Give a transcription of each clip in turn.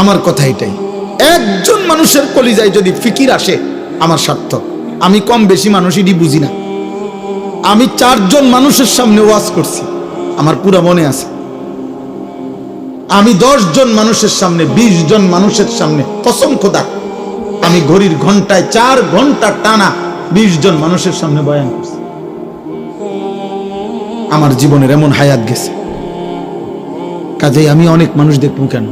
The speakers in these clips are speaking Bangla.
আমার কথা এটাই, একজন মানুষের কলিজায় যদি ফিকির আসে আমার সার্থক। আমি কম বেশি মানুষই বুঝি না। আমি 4 জন মানুষের সামনে ওয়াজ করছি, আমার পুরো মনে আছে। আমি 10 জন মানুষের সামনে, 20 জন মানুষের সামনে, কসম খোদা আমি ঘড়ির ঘন্টায় 4 ঘন্টা টানা 20 জন মানুষের সামনে বয়ান করছি। আমার জীবনের এমন হায়াত গেছে, কাজেই আমি অনেক মানুষ দেখবো কেন?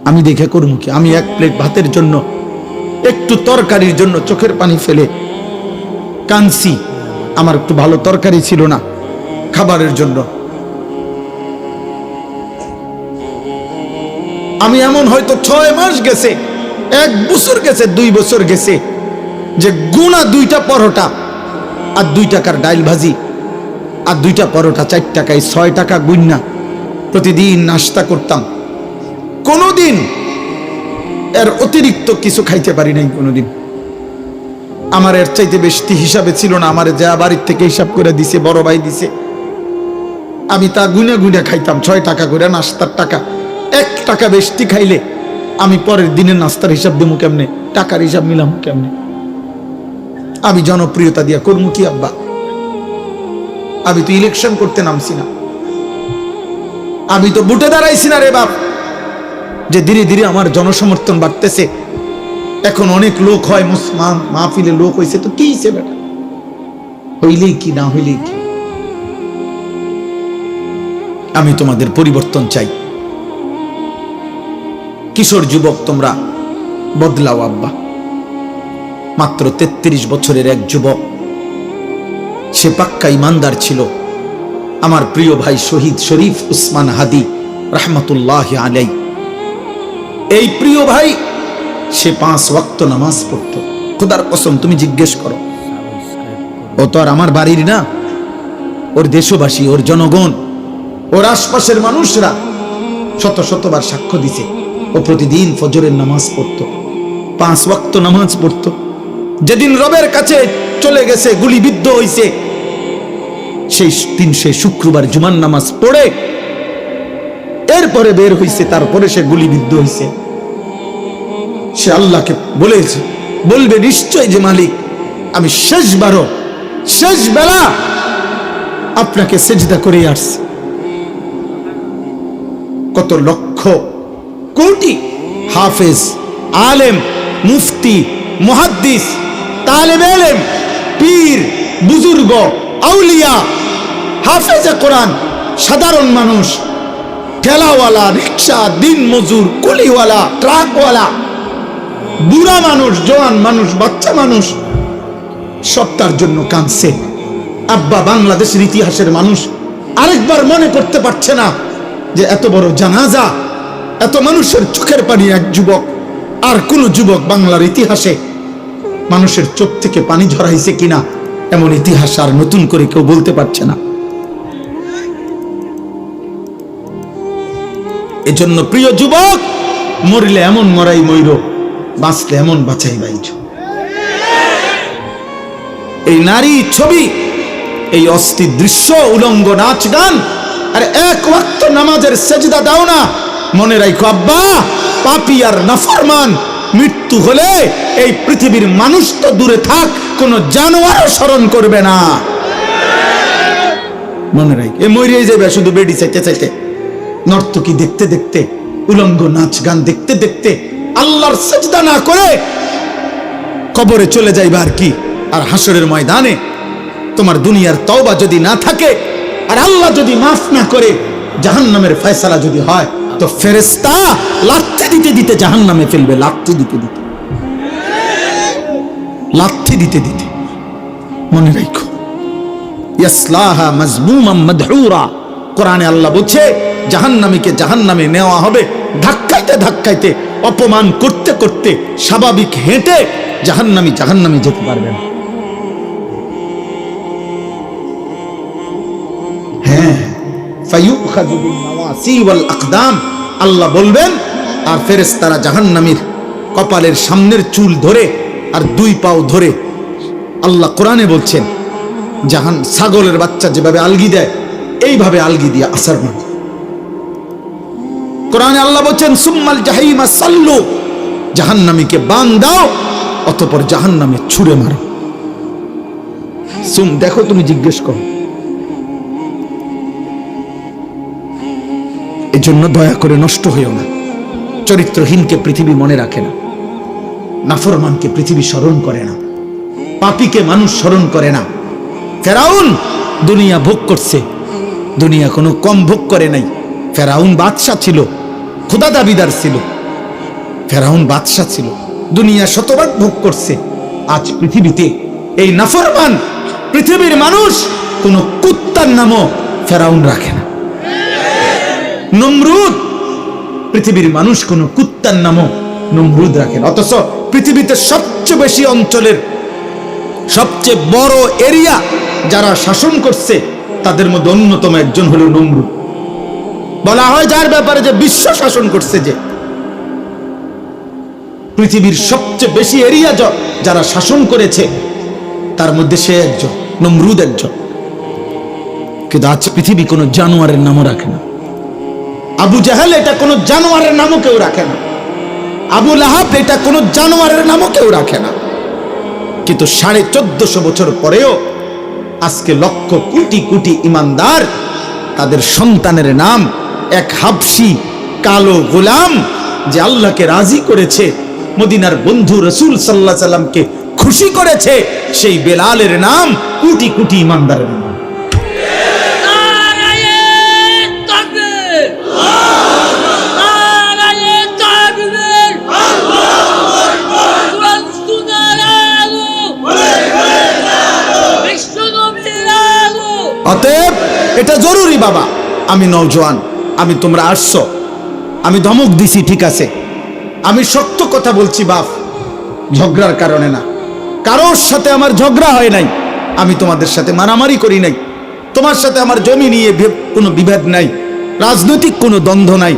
আমি দেখে করবো কি? আমি 1 প্লেট ভাতের জন্য, একটু তরকারির জন্য চোখের পানি ফেলে কাঁদছি। আমার একটু ভালো তরকারি ছিল না খাবারের জন্য। আমি এমন হয়তো 6 মাস গেছে, 1 বছর গেছে, 2 বছর গেছে যে গুনা 2টা পরোটা আর 2 টাকার ডাইল ভাজি আর 2টা পরোটা 4 টাকায় 6 টাকা গুন্না প্রতিদিন নাস্তা করতাম। কোনোদিন এর অতিরিক্ত কিছু খাইতে পারি নাই কোনোদিন। আমার এর চাইতে বেশি হিসাবে ছিল না। আমার যা বাড়ির থেকে হিসাব করে দিছে, বড় ভাই দিছে, আমি তা গুনে গুনে খাইতাম। 6 টাকা করে নাস্তার টাকা। 1 টাকা বেশি খাইলে আমি পরের দিনের নাস্তার হিসাব দেবো কেমনে? টাকার হিসাব মিলাম কেমনে? আমি জনপ্রিয়তা দিয়া করবো কি আব্বা? আমি তো ইলেকশন করতে নামছি না, আমি তো বুটে দাঁড়াইছি না রে বাপ, যে ধীরে ধীরে আমার জনসমর্থন বাড়তেছে। এখন অনেক লোক হয়, মুসলমান মাহফিলে লোক হয়েছে, তো কি হইছে বেটা? হইলেই কি, না হইলেই কি? আমি তোমাদের পরিবর্তন চাই। কিশোর যুবক তোমরা বদলাও আব্বা। মাত্র 33 বছরের এক যুবক, সে পাক্কা ইমানদার ছিল। আমার প্রিয় ভাই শহীদ শরীফ উসমান হাদি রহমতুল্লাহ আলাই, এই প্রিয় ভাই সে 5 ওয়াক্ত নামাজ পড়তো। খোদার কসম, তুমি জিজ্ঞেস করো, ও তো আর আমার বাড়ির না, ওর দেশবাসী, ওর জনগণ, ওর আশপাশের মানুষরা শত শতবার সাক্ষ্য দিছে ও প্রতিদিন ফজরের নামাজ পড়তো, 5 ওয়াক্ত নামাজ পড়তো। যেদিন রবের কাছে চলে গেছে, গুলিবিদ্ধ হইছে, সেই দিন সে শুক্রবার জুমার নামাজ পড়ে এরপরে বের হইছে, তারপরে সে গুলিবিদ্ধ হইছে। সে আল্লাহকে বলেছে, বলবে নিশ্চয় যে মালিক, আমি শেষবারও শেষ বেলা আপনাকে সেজদা করে আসছি। কত লক্ষ কোটি হাফেজ, আলেম, মুফতি, মুহাদ্দিস, তালেবে ইলম, পীর, বুজুর্গ, আউলিয়া, হাফেজে কোরআন, সাধারণ মানুষ, ঠেলাওয়ালা, রিক্সা, দিন মজুর, কুলিওয়ালা, ট্রাকওয়ালা, বুড়া মানুষ, জওয়ান মানুষ, বাচ্চা মানুষ, সব তার জন্য কাঁদছে। আব্বা, বাংলাদেশের ইতিহাসের মানুষ আরেকবার মনে করতে পারছে না যে এত বড় জানাজা, এত মানুষের চোখের পানি এক যুবক, আর কোন যুবক বাংলার ইতিহাসে মানুষের চোখ থেকে পানি ঝরাইছে কিনা, এমন ইতিহাস আর নতুন করে কেউ বলতে পারছে না। এজন্য প্রিয় যুবক, মরলে এমন মরাই মইর, বাঁচলে এমন বাঁচাই বাইছ। এই নারী ছবি, এই অস্থির দৃশ্য, উলঙ্গ নাচ গান, আর 1 ওয়াক্ত নামাজের সেজদা দাও না। মনে রাখো আব্বা, পাপী আর নাফরমান মৃত্যু হলে এই পৃথিবীর মানুষ তো দূরে থাক, কোন জানোয়ারও স্মরণ করবে না। মনে রাখ, এ মরিয়ে যাবে শুধু বেডি চাইতে চাইতে, নর্তকী দেখতে দেখতে, উলঙ্গ নাচ গান দেখতে দেখতে, আল্লাহর সেজদা না করে কবরে চলে যাইবা আর কি। আর হাসরের ময়দানে তোমার দুনিয়ার তওবা যদি না থাকে, আর আল্লাহ যদি মাফ না করে, জাহান্নামের ফয়সালা যদি হয়, তো ফেরেশতা লাথি দিতে দিতে জাহান্নামে ফেলবে, লাথি দিতে দিতে, লাথি দিতে দিতে। মনে রাখো, ইয়াসলাহা মাজমুমান মাদহুরা, কোরআনে আল্লাহ বলছে জাহান্নামীকে জাহান্নামে নেওয়া হবে ধাক্কাইতে ধাক্কাইতে, অপমান করতে করতে, স্বাভাবিক হেঁটে জাহান্নামী যেতে পারবে না। হ্যাঁ, ফায়ুখাযু বিন নাওয়াসি ওয়াল আকদাম, আল্লাহ বলবেন, আর ফেরেশতারা জাহান্নামীর কপালের সামনের চুল ধরে আর 2 পাও ধরে, আল্লাহ কোরআনে বলছেন, ছাগলের বাচ্চা যেভাবে আলগি দেয়, এইভাবে আলগি দিয়ে আসার না। কোরআনে আল্লাহ বলেন সুম্মাল জাহিমা সাল্লু, জাহান্নামীকে বান দাও, অতঃপর জাহান্নামে ছুঁড়ে মারো। দেখো, তুমি জিজ্ঞেস করো। এজন্য দয়া করে নষ্ট হইও না। চরিত্রহীনকে পৃথিবী মনে রাখে না, নাফরমানকে পৃথিবী স্মরণ করে না, পাপীকে মানুষ স্মরণ করে না। ফেরাউন দুনিয়া ভোগ করছে, দুনিয়া কোনো কম ভোগ করে নাই। ফেরাউন বাদশা ছিল, খোদা দাবিদার ছিল, ফেরাউন বাদশা ছিল, দুনিয়া শতভাগ ভোগ করছে। আজ পৃথিবীতে এই নাফরমান পৃথিবীর মানুষ কোন কুত্তার নামও ফেরাউন রাখে না। নমরুদ, পৃথিবীর মানুষ কোন কুত্তার নামও নমরুদ রাখে না। অথচ পৃথিবীতে সবচেয়ে বেশি অঞ্চলের সবচেয়ে বড় এরিয়া যারা শাসন করছে তাদের মধ্যে অন্যতম একজন হলো নমরুদ। বলা হয় যার ব্যাপারে যে বিশ্ব শাসন করছে, যে পৃথিবীর সবচেয়ে বেশি এরিয়া যারা শাসন করেছে তার মধ্যে সে একজন, নমরুদ একজন। কিন্তু আজ পৃথিবী কোনো জানোয়ারের নামও রাখে না। আবু জাহেল এটা কোনো জানোয়ারের নামও কেউ রাখে না। আবু লাহাব এটা কোনো জানোয়ারের নামও কেউ রাখে না। কিন্তু 1450 বছর পরেও আজকে লক্ষ কোটি কোটি ইমানদার, তাদের সন্তানের নাম এক হাবশি কালো গোলাম যে আল্লাহকে রাজি করেছে, মদিনার বন্ধু রাসূল সাল্লাল্লাহু আলাইহি সাল্লামকে খুশি করেছে, সেই বেলালের নাম কোটি কোটি ইমানদারের নাম। অতএব এটা জরুরি বাবা। আমি নওজোয়ান, আমি তোমরা আসছো, আমি ধমক দিছি, ঠিক আছে, আমি শক্ত কথা বলছি বাপ, ঝগড়ার কারণে না। কারোর সাথে আমার ঝগড়া হয় নাই, আমি তোমাদের সাথে মারামারি করি নাই, তোমার সাথে আমার জমি নিয়ে কোনো বিভেদ নাই, রাজনৈতিক কোনো দ্বন্দ্ব নাই,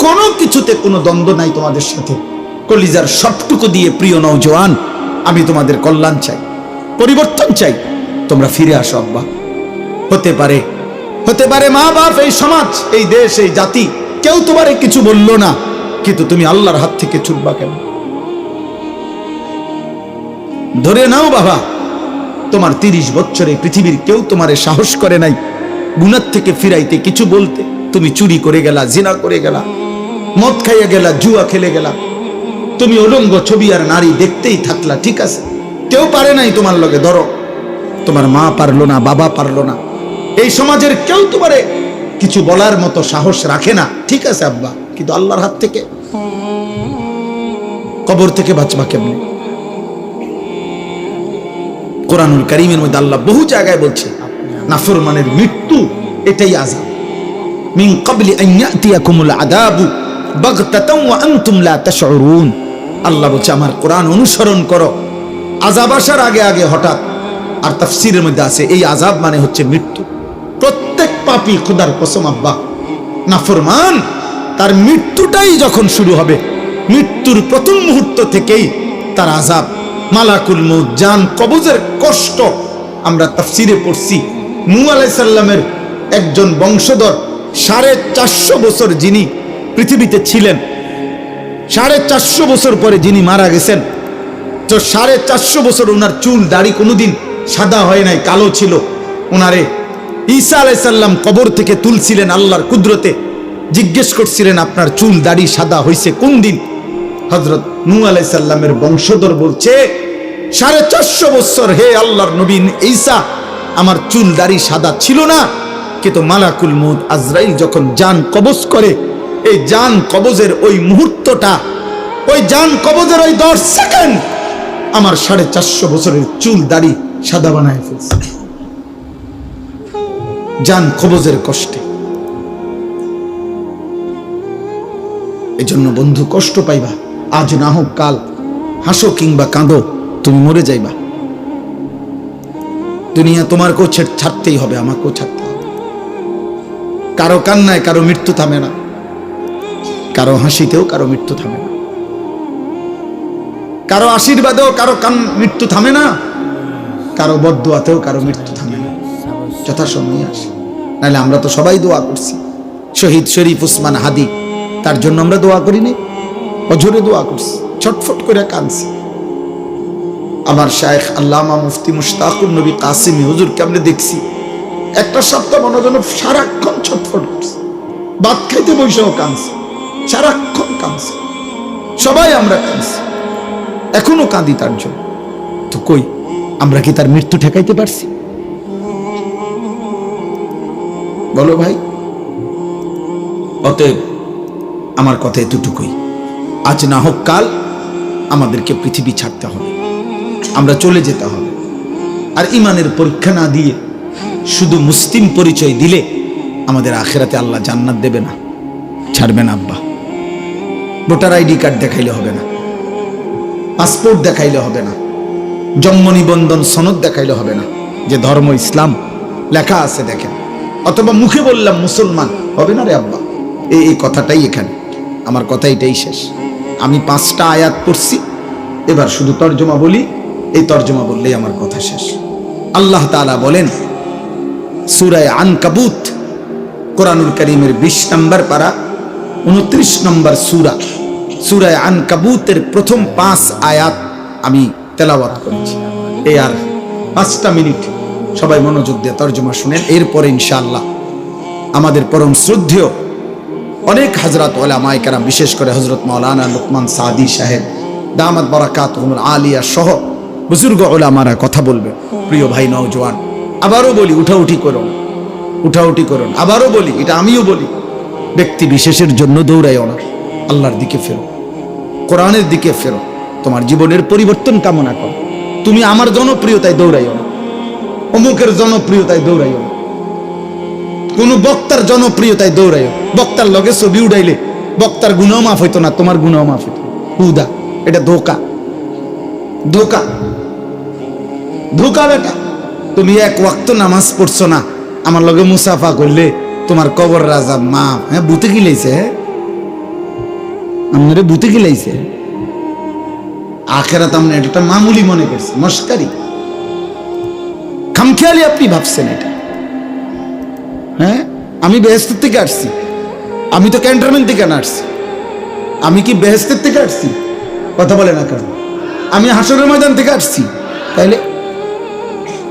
কোনো কিছুতে কোনো দ্বন্দ্ব নাই তোমাদের সাথে। কলিজার সবটুকু দিয়ে প্রিয় নওজোয়ান, আমি তোমাদের কল্যাণ চাই, পরিবর্তন চাই। তোমরা ফিরে আসো আব্বা। হতে পারে মা বাপ, এই সমাজ, এই দেশ, এই জাতি কেউ তোমারে কিছু বললো না, কিন্তু তুমি আল্লাহর হাত থেকে ছুটবা কেন? ধরে নাও বাবা, তোমার 30 বছরে পৃথিবীর কেউ তোমারে সাহস করে নাই গুনাহ থেকে ফিরাইতে, কিছু বলতে। তুমি চুরি করে গেলা, জিনা করে গেলা, মদ খাইয়া গেলা, জুয়া খেলে গেলা, তুমি উলঙ্গ ছবি আর নারী দেখতেই থাকলা, ঠিক আছে, কেউ পারে নাই তোমার লগে। ধরো তোমার মা পারলো না, বাবা পারলো না, এই সমাজের কেউ তোমারে কিছু বলার মতো সাহস রাখে না, ঠিক আছে আব্বা, কিন্তু আল্লাহর হাত থেকে, কবর থেকে বাঁচবা কেমনে? কোরআনুল কারীমের মধ্যে আল্লাহ বহু জায়গায় বলছে নাফরমানের মৃত্যু এটাই আযাব। মিন ক্বাবলি আন ইয়াতিয়াকুমুল আযাবু বাগতাতান ওয়া আনতুম লা তাশউরুন। আল্লাহ বলছে আমার কোরআন অনুসরণ করো, আযাব আসার আগে আগে হঠাৎ। আর তাফসীরের মধ্যে আছে এই আযাব মানে হচ্ছে মৃত্যু। প্রত্যেক পাপী, খোদার কসম আব্বা, নাফরমান, তার মৃত্যুটাই যখন শুরু হবে, মৃত্যুর প্রথম মুহূর্ত থেকেই তার আযাব, মালাকুল মউত, জান কবজের কষ্ট। আমরা তাফসীরে পড়ছি নূহ আলাইহিস সালামের একজন বংশধর 450 বছর যিনি পৃথিবীতে ছিলেন, 450 বছর পরে যিনি মারা গেছেন, তো 450 বছর ওনার চুল দাড়ি কোনোদিন সাদা হয় নাই, কালো ছিল। ওনারে ঈসা আলাইহিস সালাম কবর থেকে তুলছিলেন আল্লাহর কুদরতে, জিজ্ঞেস করছিলেন আপনার চুল দাড়ি সাদা হইছে কোন দিন? হযরত নূহ আলাইহিস সালামের বংশধর বলছে 450 বছর হে আল্লাহর নবী ঈসা, আমার চুল দাড়ি সাদা ছিল না, কিন্তু মালাকুল মউত আজরাইল যখন জান কবজ করে, এই জান কবজের ওই মুহূর্তটা, ওই জান কবজের ওই 10 সেকেন্ড আমার 450 বছরের চুল দাড়ি সাদা বানায় ফেলছে, জান কবজের কষ্টে। এজন্য বন্ধু, কষ্ট পাইবা, আজ না হোক কাল, হাসো কিংবা কাঁদো, তুমি মরে যাইবা। দুনিয়া তোমারকেও ছাড়তেই হবে, আমাকেও ছাড়তে হবে। কারো কান্নায় কারো মৃত্যু থামে না, কারো হাসিতেও কারো মৃত্যু থামে না, কারো আশীর্বাদেও কারো মৃত্যু থামে না, কারো বদদুয়াতেও কারো মৃত্যু থামে না, যথাসময়ে আসে। নাহলে আমরা তো সবাই দোয়া করছি, শহীদ শরীফ উসমান হাদি তার জন্য আমরা দোয়া করিনি, অঝরে দোয়া করছি, ছটফট করে কাঁদছি। আমার শায়েখ আল্লামা মুফতি মুশতাকুর নবী কাসিমি হুজুরকে আমরা দেখছি একটা সপ্তাহ মনে যেন সারাক্ষণ ছটফট করছে, ভাত খাইতে বসেও কাঁদছে, সারাক্ষণ কাঁদছে, সবাই আমরা কাঁদছি, এখনো কাঁদি তার জন্য। তো কই আমরা কি তার মৃত্যু ঠেকাইতে পারছি? বলো ভাই। অতএব আমার কথা এতটুকুই, আজ না হোক কাল আমাদেরকে পৃথিবী ছাড়তে হবে, আমরা চলে যেতে হবে। আর ইমানের পরীক্ষা না দিয়ে শুধু মুসলিম পরিচয় দিলে আমাদের আখেরাতে আল্লাহ জান্নাত দেবে না, ছাড়বে না আব্বা। ভোটার আইডি কার্ড দেখাইলে হবে না, পাসপোর্ট দেখাইলে হবে না, জন্ম নিবন্ধন সনদ দেখাইলে হবে না, যে ধর্ম ইসলাম লেখা আছে দেখেন, অথবা মুখে বললাম মুসলমান, হবে না রে আব্বা। এই কথাটাই এখানে, আমার কথা এটাই শেষ। আমি 5টা আয়াত পড়ছি, এবার শুধু তর্জমা বলি, এই তর্জমা বললেই আমার কথা শেষ। আল্লাহ তাআলা বলেন সূরা আনকাবুত, কোরআনুল কারীমের 20 নম্বর পারা 29 নম্বর সূরা, সূরা আনকাবুতের প্রথম 5 আয়াত আমি তেলাওয়াত করেছি। এই আর 5টা মিনিট সবাই মনোযোগ দিয়ে তর্জমা শুনেন, এরপরে ইনশাআল্লাহ আমাদের পরম শ্রদ্ধেয় অনেক হযরত উলামায়ে কেরাম, বিশেষ করে হযরত মাওলানা লুকমান সাদি সাহেব দামাত বারাকাতুহুল আলিয়া সহ বুজুর্গ উলামারা কথা বলবে। প্রিয় ভাই নওজোয়ান, আবারও বলি উঠাউঠি করুন, উঠাউঠি করুন। আবারও বলি, এটা আমিও বলি, ব্যক্তি বিশেষের জন্য দৌড়াইও না, আল্লাহর দিকে ফেরো, কোরআনের দিকে ফেরো, তোমার জীবনের পরিবর্তন কামনা করো। তুমি আমার জনপ্রিয়তায় দৌড়াইও না, অমুকের জনপ্রিয়তায় দৌড়াইও না, কোন বক্তার জনপ্রিয়তায় দৌড়াইও। বক্তার লগে ছবি উড়াইলে বক্তার গুনাহ মাফ হইতো না, তোমার গুনাহ মাফ হইতো। হুদা, এটা ধোকা, ধোকা, ধোকা বেটা। তুমি এক ওয়াক্ত নামাজ পড়ছো না, আমার লগে মুসাফা করলে তোমার কবর রাজা মাফ। হ্যাঁ, বুতে কি লাইছে, হ্যাঁ আপনারে বুতে কি লাইছে। আখেরাত আমরা এটা মামুলি মনে করছি, মস্কারি, খামখেয়ালি আপনি ভাবছেন এটা। হ্যাঁ, আমি বেহেশতের থেকে আসছি, আমি তো ক্যান্টনমেন্ট থেকে না আসছি। আমি কি বেহেশতের থেকে আসছি? কথা বলে না কেন? আমি হাসরের ময়দান থেকে আসছি। তাইলে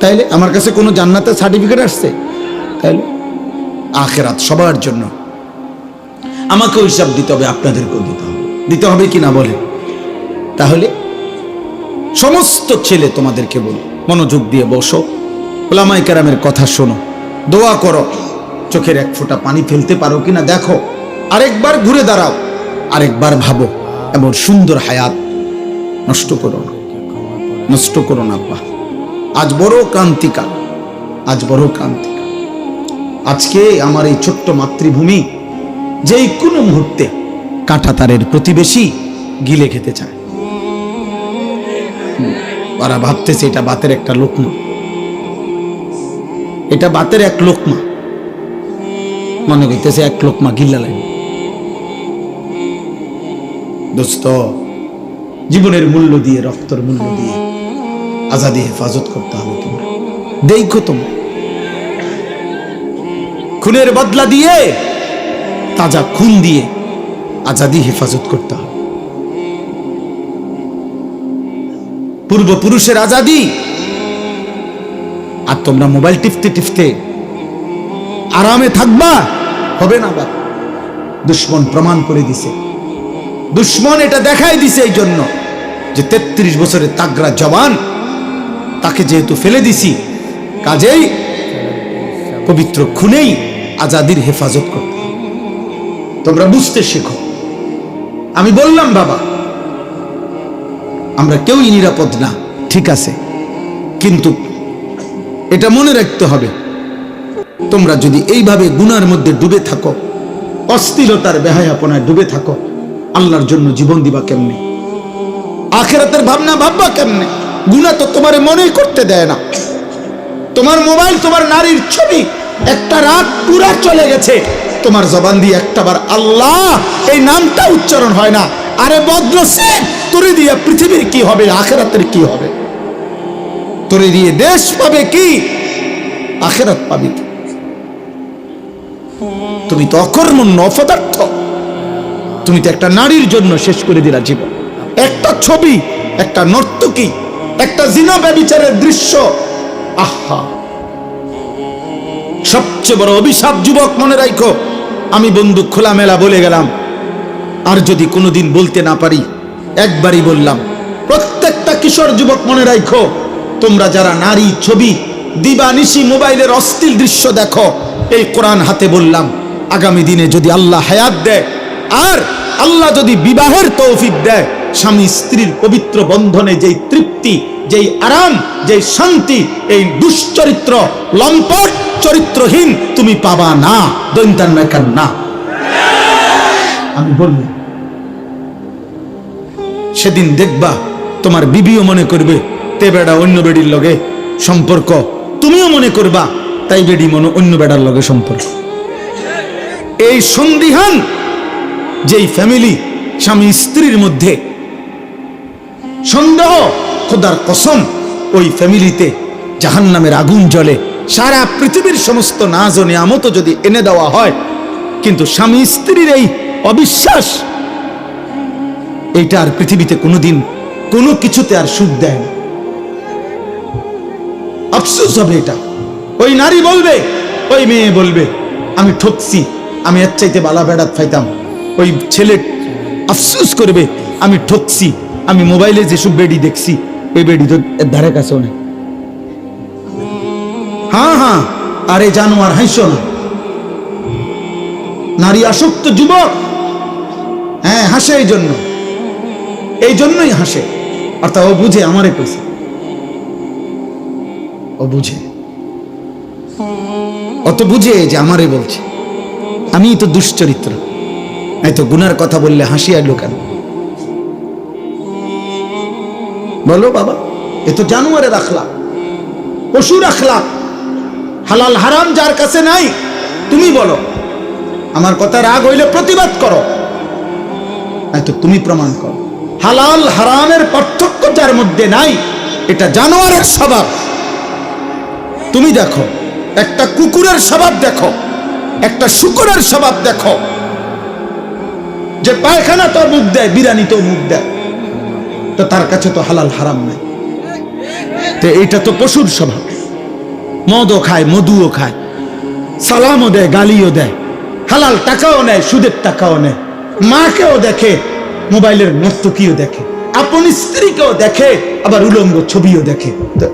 তাইলে আমার কাছে কোনো জান্নাতের সার্টিফিকেট আসছে? তাইলে আখেরাত সবার জন্য, আমাকেও হিসাব দিতে হবে, আপনাদেরকেও দিতে হবে, দিতে হবে কি না বলে? তাহলে সমস্ত ছেলে তোমাদেরকে বলি, মনোযোগ দিয়ে বসো, উলামায়ে কেরামের কথা শোনো, দোয়া করো, চোখের এক ফোঁটা পানি ফেলতে পারো কিনা দেখো, আরেকবার ঘুরে দাঁড়াও, আরেকবার ভাবো, এমন সুন্দর হায়াত নষ্ট করো না, নষ্ট করো না আব্বা। আজ বড় ক্রান্তিকাল, আজ বড় ক্রান্তিকাল। আজকে আমার এই ছোট্ট মাতৃভূমি যেই কোনো মুহূর্তে কাঁটাতারের প্রতিবেশী গিলে খেতে চায়। ওরা ভাবতেছে এটা বাতের একটা লোকমা, এটা বাতের এক লোকমা, মনে করতেছে এক লোকমা গিল্লা লাগে। দোস্ত, জীবনের মূল্য দিয়ে, রক্তের মূল্য দিয়ে আজাদি হেফাজত করতে হবে। তোমরা দেখো, তোমরা খুনের বদলা দিয়ে, তাজা খুন দিয়ে আজাদি হেফাজত করতে হবে। পূর্বপুরুষের আজাদি, আর তোমরা মোবাইল টিপতে টিপতে আরামে থাকবা, হবে না। বা দুশ্মন প্রমাণ করে দিছে, দুশ্মন এটা দেখাই দিছে এই জন্য যে 33 বছরের তাগড়া জওয়ান, তাকে যেহেতু ফেলে দিছি, কাজেই পবিত্র খুনেই আজাদির হেফাজত করতে। তোমরা বুঝতে শেখো। আমি বললাম বাবা, আমরা কেউই নিরাপদ না, ঠিক আছে, কিন্তু এটা মনে রাখতে হবে, তোমরা যদি এইভাবে গুনার মধ্যে ডুবে থাকো, অশ্লীলতার বেহায়াপনায় ডুবে থাকো, আল্লাহর জন্য জীবন দিবা কেমনে? আখিরাতের ভাবনা ভাববা কেমনে? গুনাহ তো তোমারে মনেই করতে দেয় না। তোমার মোবাইল, তোমার নারীর ছবি একটা রাত পুরা চলে গেছে, তোমার জবান দিয়ে একটাবার আল্লাহ এই নামটা উচ্চারণ হয় না। আরে বদনসিব, তোরে দিয়ে পৃথিবীর কি হবে, আখিরাতের কি হবে? তোরে দিয়ে দেশ পাবে কি, আখিরাত পাবি? তুমি তো অকর্মণ্য, অপদার্থ। তুমি তো একটা নারীর জন্য শেষ করে দিলা জীবন। একটা ছবি, একটা নর্তকী, একটা জিনা ব্যভিচারের দৃশ্য, আহা! সবচেয়ে বড় অভিশাপ যুবক মনে রাখো, আমি বন্ধু খোলামেলা বলে গেলাম, আর যদি কোনোদিন বলতে না পারি একবারই বললাম, প্রত্যেকটা কিশোর যুবক মনে রাখো, তোমরা যারা নারী ছবি দিবানিশি মোবাইলের অশ্লীল দৃশ্য দেখো, এই কোরআন হাতে বললাম, আগামী দিনে যদি আল্লাহ হায়াত দেয় আর আল্লাহ যদি বিবাহের তৌফিক দেয়, স্বামী স্ত্রীর পবিত্র বন্ধনে যেই তৃপ্তি, যেই আরাম, যেই শান্তি, এই দুশ্চরিত্র লম্পট চরিত্রহীন তুমি পাবা না। দৈন্তান্নয়কার না, আমি বললাম। সেদিন দেখবা তোমার বিবিও মনে করবে তে বেড়া অন্য বেডির লগে সম্পর্ক, তুমিও মনে করবা তাই বেডি মনে অন্য বেড়ার লগে সম্পর্ক। এই সন্দিহান যেই ফ্যামিলি, স্বামী স্ত্রীর মধ্যে সন্দেহ, খোদার কসম ওই ফ্যামিলিতে জাহান্নামের আগুন জ্বলে। সারা পৃথিবীর সমস্ত নাজ ও নিয়ামত যদি এনে দেওয়া হয়, কিন্তু স্বামী স্ত্রীর এই অবিশ্বাস, এইটা আর পৃথিবীতে কোনোদিন কোনো কিছুতে আর সুখ দেয় না। আফসোস হবে এটা। ওই নারী বলবে, ওই মেয়ে বলবে, আমি ঠকছি, আমি এর চাইতে বালা বেড়াত পাইতাম। ওই ছেলে আফসোস করবে, আমি ঠকছি, আমি মোবাইলে যেসব বেডি দেখছি ওই বেডি তো এর ধারে কাছেও নেই। হ্যাঁ হ্যাঁ, আরে জানোয়ার হাসো না। নারী আসক্ত যুবক, হ্যাঁ হাসে, এই জন্যই হাসে। অর্থাৎ ও বুঝে আমারে কইছে, ও বুঝে, অত বুঝে যে আমারে বলছে। আমি তো দুশ্চরিত্র, এই তো গুনার কথা বললে হাসি আর লোকান। বলো বাবা, এ তো জানোয়ারে রাখলা, পশু রাখলা। হালাল হারাম যার কাছে নাই, তুমি বলো। আমার কথা রাগ হইলে প্রতিবাদ করো, তো তুমি প্রমাণ করো। হালাল হারামের পার্থক্য যার মধ্যে নাই, এটা জানোয়ারের স্বভাব। তুমি দেখো, একটা কুকুরের স্বভাব দেখো, একটা শূকরের স্বভাব দেখো, যে পায়খানা তো মুখ দেয়, বিরানি তো মুখ দেয়, তো তার কাছে তো হালাল হারাম নাই। তো এইটা তো পশুর স্বভাব। মদও খায়, মধুও খায়, সালামও দেয়, গালিও দেয়, হালাল টাকাও নেয়, সুদের টাকাও নেয়, মাকেও দেখে, মোবাইলের নর্তকীও দেখে, আপন স্ত্রীকেও দেখে, আবার উলঙ্গ ছবিও দেখে।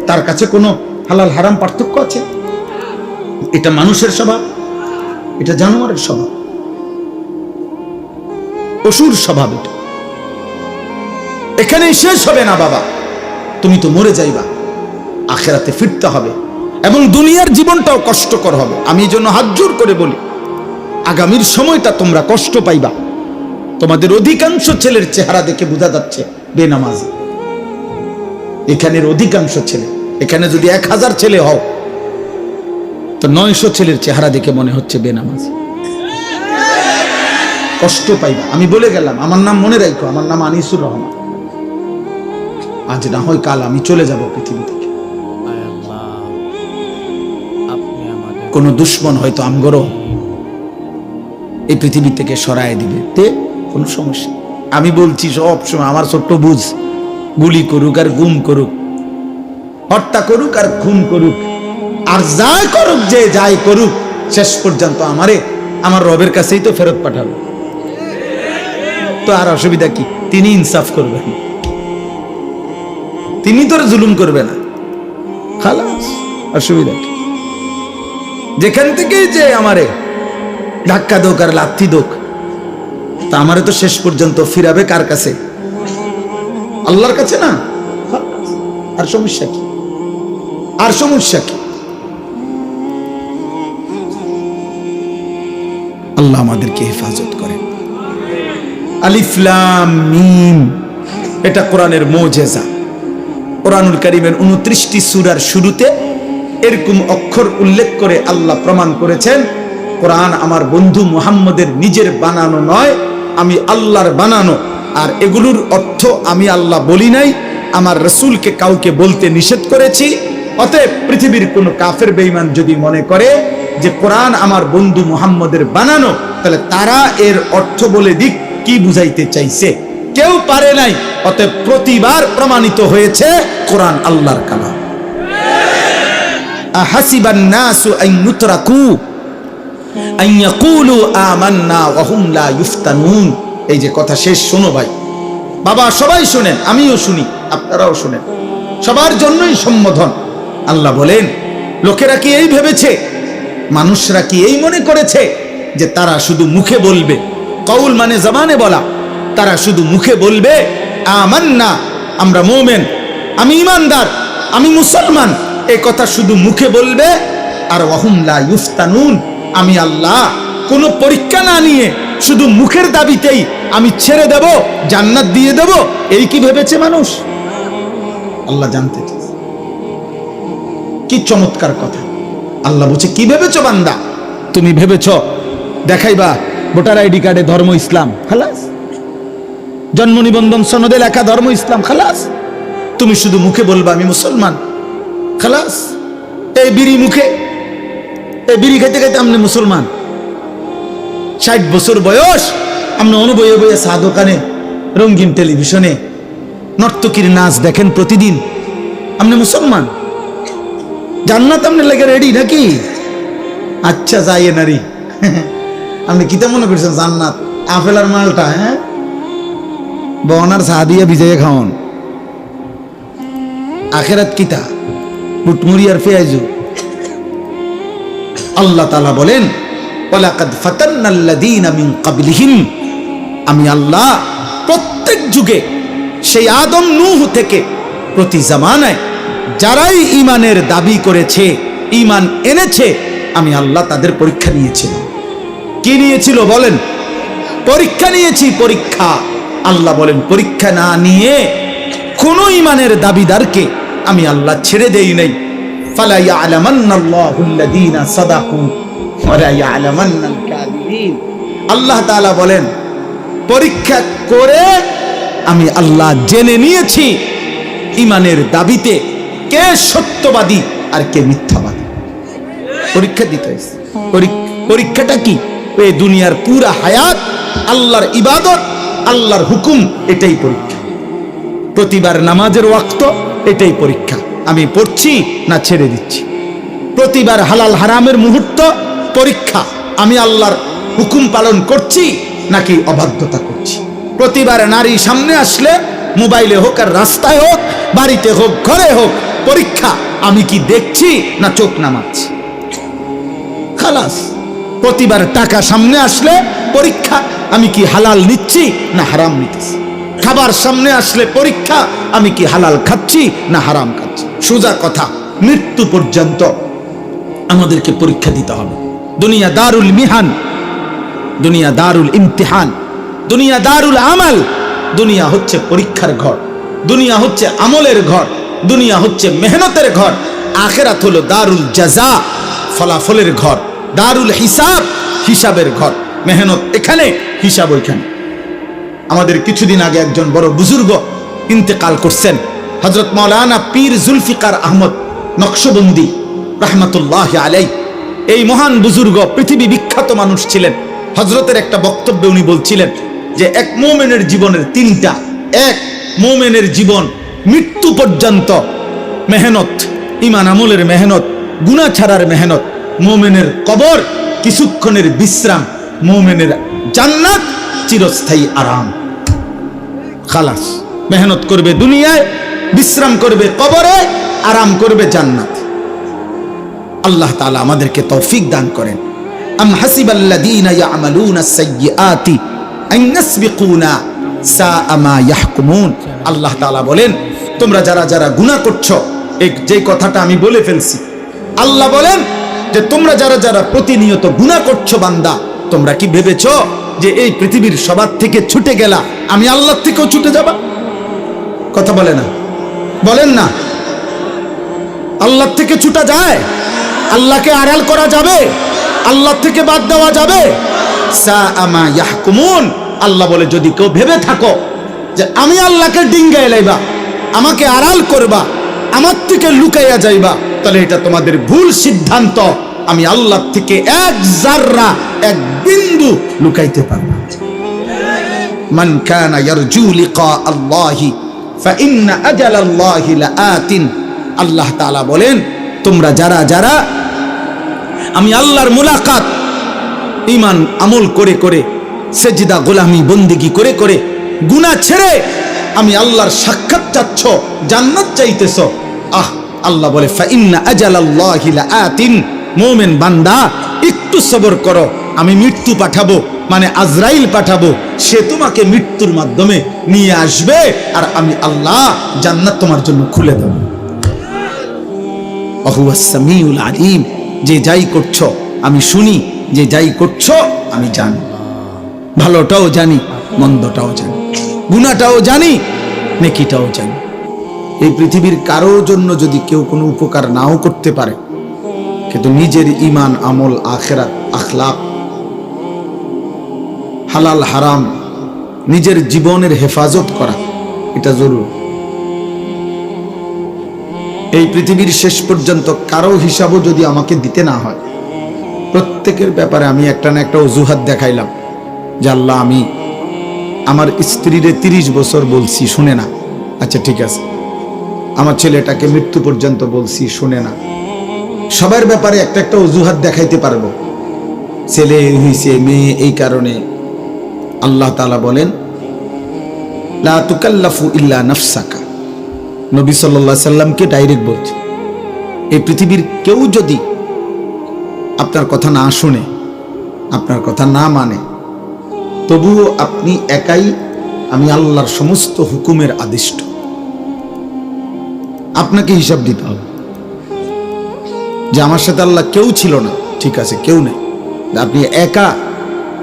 তার কাছে কোনো হালাল হারাম পার্থক্য আছে? এটা মানুষের স্বভাব, এটা জানোয়ারের স্বভাব, পশুর স্বভাব। এটা এখানেই শেষ হবে না বাবা, তুমি তো মরে যাইবা, আখেরাতে ফিরতে হবে, এবং দুনিয়ার জীবনটাও কষ্টকর হবে। আমি এই জন্য হাত জোর করে বলি, আগামীর সময়টা তোমরা কষ্ট পাইবা। তোমাদের অধিকাংশ ছেলের চেহারা দেখে বোঝা যাচ্ছে বেনামাজি। এখানের অধিকাংশ ছেলে, এখানে যদি 1000 ছেলে হও, তো 900 ছেলের চেহারা দেখে মনে হচ্ছে বেনামাজি। কষ্ট পাইবা, আমি বলে গেলাম। আমার নাম মনে রাখো, আমার নাম আনিসুর রহমান। আজ না হয় কাল আমি চলে যাব পৃথিবী থেকে। কোন দুশ্মন হয়তো আমগরও এই পৃথিবী থেকে সরায় দিবে, তে কোনো সমস্যা। আমি বলছি সব সময়, আমার ছোট্ট বুঝ, গুলি করুক আর গুম করুক, হত্যা করুক আর খুন করুক, আর যাই করুক, যে যাই করুক, শেষ পর্যন্ত আমারে আমার রবের কাছেই তো ফেরত পাঠাবে। তো আর অসুবিধা কি? তিনি ইনসাফ করবেন, তিনি তোর জুলুম করবে না, খালাস। অসুবিধা কি? যেখান থেকেই যে আমারে ধাক্কা দোক আর লাথি দোক, তা আমারে তো শেষ পর্যন্ত ফিরাবে কার কাছে? আল্লাহর কাছে না। আর সমস্যা কি? আর সমস্যা কি? আল্লাহ আমাদেরকে হেফাজত করেন। আলিফ লাম মিম, এটা কোরআনের মুজিজা। কোরআনুল কারীমের 29টি সূরার শুরুতে এরকম অক্ষর উল্লেখ করে আল্লাহ প্রমাণ করেছেন, কোরআন আমার বন্ধু মুহাম্মদের নিজের বানানো নয়, আমি আল্লাহর বানানো। আর এগুলোর অর্থ আমি আল্লাহ বলি নাই, আমার রাসূলকে কাউকে বলতে নিষেধ করেছি। অতএব পৃথিবীর কোন কাফের বেঈমান যদি মনে করে যে কোরআন আমার বন্ধু মুহাম্মদের বানানো, তাহলে তারা এর অর্থ বলে দিক কি বুঝাইতে চাইছে কেউ পারে নাই। অতএব প্রতিবার প্রমাণিত হয়েছে কোরআন আল্লাহর কালাম। আহাসিবান নাসু আন ইউতরাকু আন ইয়াকুলু আমান্না ওয়া হুম লা ইফতানুন। এই যে কথা শেষ, শোনো ভাই, বাবা সবাই শুনেন, আমিও শুনি, আপনারাও শুনেন, সবার জন্যই সম্বোধন। আল্লাহ বলেন, লোকেরা কি এই ভেবেছে, মানুষরা কি এই মনে করেছে যে তারা শুধু মুখে বলবে, কওল মানে জবানে বলা, তারা শুধু মুখে বলবে আমান্না, আমরা মুমিন, আমি ঈমানদার, আমি মুসলমান, এই কথা শুধু মুখে বলবে, আর ওয়াহুম লা ইফতানুন, আমি আল্লাহ কোনো পরীক্ষা না নিয়ে শুধু মুখের দাবিতেই আমি ছেড়ে দেব, জান্নাত দিয়ে দেব, এই কি ভেবেছে মানুষ? আল্লাহ জানতে চায়। কি চমৎকার কথা। আল্লাহ বলছে, কি ভেবেছো বান্দা? তুমি ভেবেছো দেখাইবা ভোটার আইডি কার্ডে ধর্ম ইসলাম, খালাস, জন্ম নিবন্ধন সনদে লেখা ধর্ম ইসলাম, খালাস, তুমি শুধু মুখে বলবা আমি মুসলমান, খালাস। এই বিড়ি মুখে, এই বিড়ি খাইতে খাইতে আপনি মুসলমান। 60 বছর বয়স, আপনি অনুবয়ে বয়ে চা দোকানে, রঙিন টেলিভিশনে নর্তকীর নাচ দেখেন প্রতিদিন, আপনি মুসলমান। জান্নাত আপনার লেগে রেডি নাকি? আচ্ছা যাইয়ে নারী, আপনি কিতা মনে করছেন জান্নাত আপেল আর মালটা? হ্যাঁ, বনার চা দিয়ে ভিজাইয়ে খাওয়ান। আখেরাত কিতা? বুটমুড়ি আর পেঁয়াজু। আল্লাহ তাআলা বলেন, ওয়ালাকাদ ফাতান্নাল্লাযীনা মিন ক্বাবলিহিম, আমি আল্লাহ প্রত্যেক যুগে, সেই আদম নূহ থেকে প্রতি জামানায় যারাই ঈমানের দাবি করেছে, ঈমান এনেছে, আমি আল্লাহ তাদের পরীক্ষা নিয়েছি। কি নিয়েছিল বলেন? পরীক্ষা নিয়েছি, পরীক্ষা। আল্লাহ বলেন, পরীক্ষা না নিয়ে কোন ঈমানের দাবিদারকে আমি আল্লাহ ছেড়ে দেই নাই। ফালা ইয়ালামান্নাল্লাহুল্লাযীনা সাদাকু ওয়া লা ইয়ালামান্নাল কাযিবিন। আল্লাহ তাআলা বলেন, পরীক্ষা করে আমি আল্লাহ জেনে নিয়েছি ঈমানের দাবিতে কে সত্যবাদী আর কে মিথ্যাবাদী। পরীক্ষা দিতে হয়েছে। পরীক্ষাটা কি? এই দুনিয়ার পুরা হায়াত আল্লাহর ইবাদত, আল্লাহর হুকুম, এটাই পরীক্ষা। প্রতিবার নামাজের ওয়াক্ত, এটাই পরীক্ষা, আমি পড়ছি না ছেড়ে দিচ্ছি। প্রতিবার হালাল হারামের মুহূর্ত, পরীক্ষা, আমি আল্লাহর হুকুম পালন করছি নাকি অবাধ্যতা করছি। প্রতিবার নারী সামনে আসলে, মোবাইলে হোক আর রাস্তায় হোক, বাড়িতে হোক ঘরে হোক, পরীক্ষা, আমি কি দেখছি না চোখ নামাচ্ছি, খালাস। প্রতিবার টাকা সামনে আসলে পরীক্ষা, আমি কি হালাল নিচ্ছি না হারাম নিতেছি। খাবার সামনে আসলে পরীক্ষা, আমি কি হালাল খাচ্ছি না হারাম খাচ্ছি। সোজা কথা, মৃত্যু পর্যন্ত আমাদেরকে পরীক্ষা দিতে হবে। দুনিয়া দারুল মিহান, দুনিয়া দারুল ইমতিহান, দুনিয়া দারুল আমাল। দুনিয়া হচ্ছে পরীক্ষার ঘর, দুনিয়া হচ্ছে আমলের ঘর, দুনিয়া হচ্ছে মেহনতের ঘর। আখিরাত হলো দারুল জাযা, ফলাফলের ঘর, দারুল হিসাব, হিসাবের ঘর। মেহনত এখানে, হিসাব ওইখানে। আমাদের কিছুদিন আগে একজন বড় বুজুর্গ ইন্তেকাল করছেন, হযরত মাওলানা পীর জুলফিকার আহমদ নকশবন্দি রাহমাতুল্লাহি আলাইহি। এই মহান বুজুর্গ পৃথিবী বিখ্যাত মানুষ ছিলেন। হযরতের একটা বক্তব্যে উনি বলছিলেন যে এক মুমিনের জীবনের তিনটা, এক মুমিনের জীবন মৃত্যু পর্যন্ত মেহনত, ঈমান আমলের মেহনত, গুনাহ ছাড়ার মেহনত। মুমিনের কবর কিছুক্ষণের বিশ্রাম, মুমিনের জান্নাত চিরস্থায়ী আরাম। খালাস, মেহনত করবে দুনিয়ায়, বিশ্রাম করবে কবরে, আরাম করবে জান্নাত। আল্লাহ তাআলা আমাদেরকে তৌফিক দান করেন। আম হাসিবাল্লাযীনা ইয়ামালুনাস সাইয়্যাতি আন ইয়াসবিকুনা সাআ মা ইয়াহকুমুন। আল্লাহ তাআলা বলেন, তোমরা যারা যারা গুনাহ করছো, এই যে কথাটা আমি বলে ফেলছি, আল্লাহ বলেন যে তোমরা যারা যারা প্রতিনিয়ত গুনাহ করছো বান্দা, তোমরা কি ভেবেছো যে এই পৃথিবীর সবার থেকে ছুটে গেলা, আমি আল্লাহর থেকেও ছুটে যাবা? কথা বলে না, বলেন না। আল্লাহর থেকে ছুটা যায়? আল্লাহকে আড়াল করা যাবে? আল্লাহ থেকে বাদ দেওয়া যাবে? সাআ মা ইয়াহকুমুন। আল্লাহ বলে, যদি কেউ ভেবে থাকো যে আমি আল্লাহকে ডিঙ্গায় লাইবা, আমাকে আড়াল করবা, আমার থেকে লুকাইয়া যাইবা, তাহলে এটা তোমাদের ভুল সিদ্ধান্ত। আমি আল্লাহ থেকে এক জাররা, এক বিন্দু লুকাইতে পারবো না। মান কানা ইয়ারজু লিকা আল্লাহি ফাইন্না আজালাল্লাহি লাআতিন। আল্লাহ তাআলা বলেন, তোমরা যারা যারা আমি আল্লাহর মুলাকাত ঈমান আমল করে করে সেজদা গোলামি বন্দেগী করে করে গুনাহ ছেড়ে আমি আল্লাহর সাক্ষাৎ চাচ্ছ, জান্নাত চাইতেছ, আল্লাহ বলে ফাইন্না আজালাল্লাহি লাআতিন, মুমিন বান্দা একটু সবর করো, আমি মৃত্যু পাঠাবো, মানে আজরাইল পাঠাবো, সে তোমাকে মৃত্যুর মাধ্যমে নিয়ে আসবে, আর আমি আল্লাহ জান্নাত তোমার জন্য খুলে দেব। ওয়াহুয়াস সামিউল আলিম, যে যাই করছো আমি শুনি, যে যাই করছো আমি জানি, ভালোটাও জানি মন্দটাও জানি, গুনাহটাও জানি নেকিটাও জানি। এই পৃথিবীর কারো জন্য যদি কেউ কোনো উপকার নাও করতে পারে, কিন্তু নিজের ঈমান আমল আখিরাত আখলাক হালাল হারাম নিজের জীবনের হেফাজত করা এটা জরুরি। এই পৃথিবীর শেষ পর্যন্ত কারো হিসাবও যদি আমাকে দিতে না হয়, প্রত্যেকের ব্যাপারে আমি একটা না একটা অজুহাত দেখাইলাম যে আল্লাহ আমি আমার স্ত্রীরে 30 বছর বলছি শুনে না, আচ্ছা ঠিক আছে, আমার ছেলেটাকে মৃত্যু পর্যন্ত বলছি শুনে না, সবার ব্যাপারে একটা একটা অজুহাত দেখাইতে পারবো, ছেলে হইছে মেয়ে এই কারণে। আল্লাহ তাআলা বলেন লা তুকাল্লাফু ইল্লা নাফসাকা, নবী সাল্লাল্লাহু আলাইহি সাল্লামকে ডাইরেক্ট বলছে, এই পৃথিবীর কেউ যদি আপনার কথা না শুনে, আপনার কথা না মানে, তবুও আপনি একাই আমি আল্লাহর সমস্ত হুকুমের আদিষ্ট, আপনাকে হিসাব দিতে হবে যে আমার সাথে আল্লাহ কেউ ছিল না, ঠিক আছে কেউ নেই, আপনি একা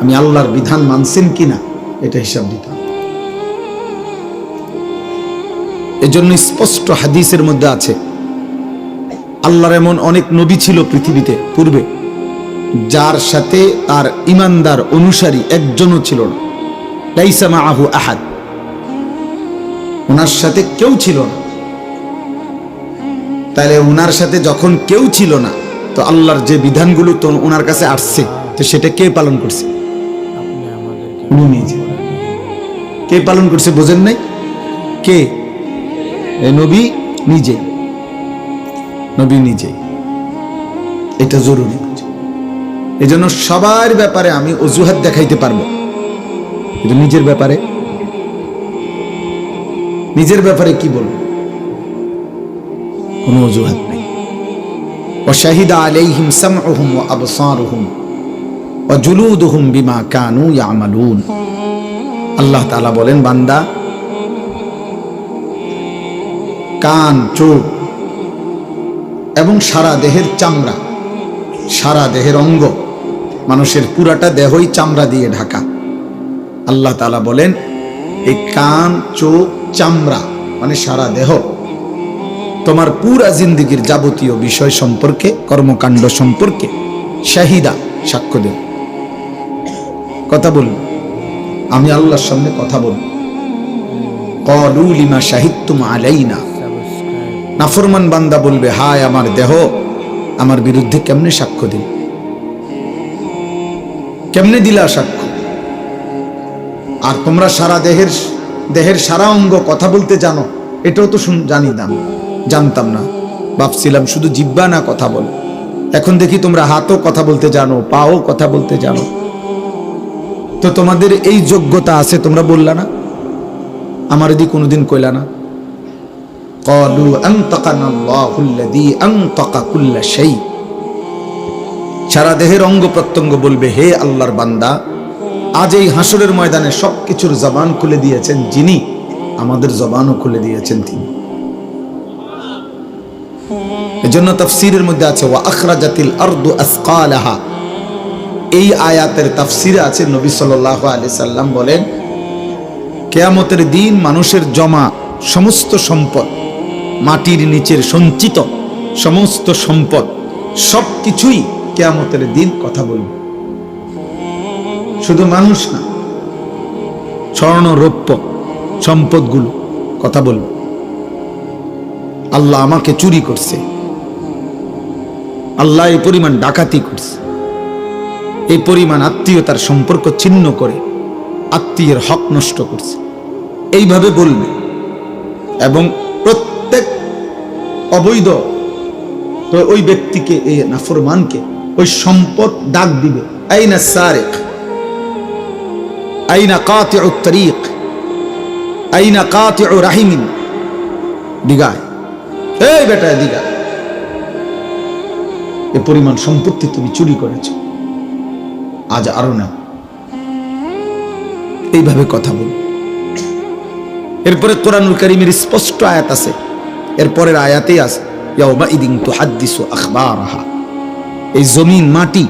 আমি আল্লাহর বিধান মানছেন কিনা এটা হিসাব দিতে হবে। এজন্য স্পষ্ট হাদিসের মধ্যে আছে, আল্লাহর এমন অনেক নবী ছিল পৃথিবীতে পূর্বে, যার সাথে তার ঈমানদার অনুসারী একজনও ছিল না, লাইসা মাআহু আহাদ, ওনার সাথে কেউ ছিল না। তাহলে ওনার সাথে যখন কেউ ছিল না, তো আল্লাহর যে বিধানগুলো তো ওনার কাছে আসছে, তো সেটা কে পালন করছে? উনি নিজে। কে পালন করছে বোঝেন নাই? কে? নবী নিজে, নবী নিজে। এটা জরুরি। এজন্য সবার ব্যাপারে আমি অজুহাত দেখাইতে পারবো, কিন্তু নিজের ব্যাপারে, নিজের ব্যাপারে কি বলবো? কোনো অজুহাত নেই। ওয়াশাহিদা আলাইহিম সামউহুম ওয়া আবসারুহুম ওয়া জুলুদুহুম বিমা কানু ইয়ামালুন। আল্লাহ তাআলা বলেন, বান্দা কান, চোখ এবং সারা দেহের চামড়া, সারা দেহের অঙ্গ, মানুষের পুরাটা দেহই চামড়া দিয়ে ঢাকা। আল্লাহ তাআলা বলেন এই কান, চোখ, চামড়া মানে সারা দেহ তোমার পুরা জিন্দেগীর যাবতীয় বিষয় সম্পর্কে, কর্মকাণ্ড সম্পর্কে শাহিদা, সাক্ষ্য দেব, কথা বলব। আমি আল্লাহর সামনে কথা বলব। ক্বালু লিমা শাহিদতুম আলাইনা, নাফরমান বান্দা বলবে, হায় আমার দেহ আমার বিরুদ্ধে কেমনে সাক্ষ্য দিল, কেমনে দিলা সাক্ষ্য? আর তোমরা সারা দেহের সারা অঙ্গ কথা বলতে জানো, এটাও তো জানতাম না, ভাবছিলাম শুধু জিহ্বা না কথা বল। এখন দেখি তোমরা হাতও কথা বলতে জানো, পাও কথা বলতে জানো। তো তোমাদের এই যোগ্যতা আছে, তোমরা বললা না, আমার এদিকে কোনোদিন কইলা না। ক্বালু আনতাকানাল্লাহুল্লাযী আনতাকা কুল্লা শাই, সারা দেহের অঙ্গ প্রত্যঙ্গ বলবে, হে আল্লাহর বান্দা, আজ এই হাসরের ময়দানে সবকিছুর জবান খুলে দিয়েছেন যিনি, আমাদের জবানও খুলে দিয়েছেন তিনি। এজন্য তাফসীরের মধ্যে আছে ওয়া আখরাজাতিল আরদু আসকালাহা, এই আয়াতের তাফসীরে আছে নবী সাল্লাল্লাহু আলাইহি সাল্লাম বলেন, কিয়ামতের দিন মানুষের জমা সমস্ত সম্পদ, মাটির নিচের সঞ্চিত সমস্ত সম্পদ, সবকিছুই কিয়ামতের দিন কথা বলবে। শুধু মানুষ না, স্বর্ণ রৌপ্য সম্পদগুলো কথা বলবে, আল্লাহ আমাকে চুরি করছে, আল্লাহ এই পরিমাণ ডাকাতি করছে, এই পরিমাণ আত্মীয়তার সম্পর্ক ছিন্ন করে আত্মীয়ের হক নষ্ট করছে, এইভাবে বলবে। এবং প্রত্যেক অবৈধ তো ওই ব্যক্তিকে, এই নাফরমানকে ওই সম্পদ ডাক দিবে, আইনা সারিক, আইনা কাতিউ তরিক, আইনা কাতিউ রাহিমিন, দিগায়, এই বেটা দিগা, এ পরিমাণ সম্পত্তি তুমি চুরি করেছ, আজ আরো না। এইভাবে কথা বল। এরপরে কোরআনুল কারীমের স্পষ্ট আয়াত আছে, এরপরের আয়াতেই আছে ইয়াউমাইদিন তুহাদ্দিসু আখবারাহা। এই জমিন মাটি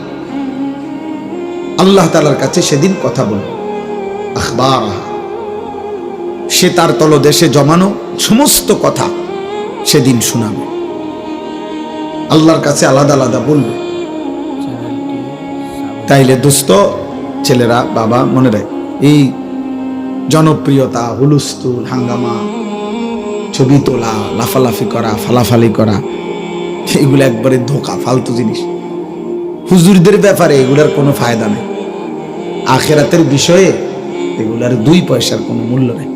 আল্লাহ তাআলার কাছে সেদিন কথা বলবে, আখবারাহা, সে তার তলদেশে জমানো সমস্ত কথা সেদিন শোনাবে, আল্লাহর কাছে আলাদা আলাদা বলবে। তাইলে দোস্ত, ছেলেরা, বাবা, মনে রাখ, এই জনপ্রিয়তা, হুলুস্থুল, হাঙ্গামা, ছবি তোলা, লাফালাফি করা, ফালাফালি করা, এগুলো একবারে ধোঁকা, ফালতু জিনিস। হুজুরদের ব্যাপারে এগুলার কোনো ফায়দা নেই, আখিরাতের বিষয়ে এগুলার 2 পয়সার কোনো মূল্য নেই।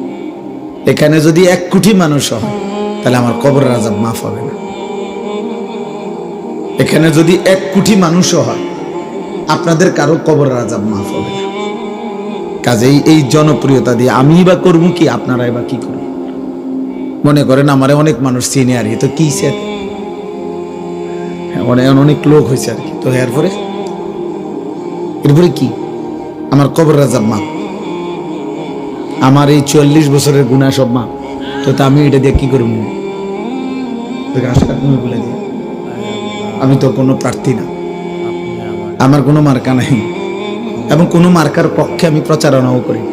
এখানে যদি 1 কোটি মানুষ হয় তাহলে আমার কবরের আযাব মাফ হবে না। এখানে যদি 1 কোটি মানুষও হয় আপনাদের কারো কবরের আযাব মাফ হবে না। কাজেই এই জনপ্রিয়তা দিয়ে আমি বা করবো কি, আপনারাই বা কি করবেন? মনে করেন আমারে অনেক মানুষ চিনে, আর তো কি অনেক লোক হয়েছে আর কি, তো এরপরে কি আমার কবরের আযাব মাফ, আমার এই 44 বছরের গুনাহ সব মাফ, তো আমি এটা দিয়ে কি করবো? বলে দিয়ে আমি তো কোনো প্রার্থী না, আমার কোনো মার্কা নাই, এবং কোনো মার্কার পক্ষে আমি প্রচারণাও করি।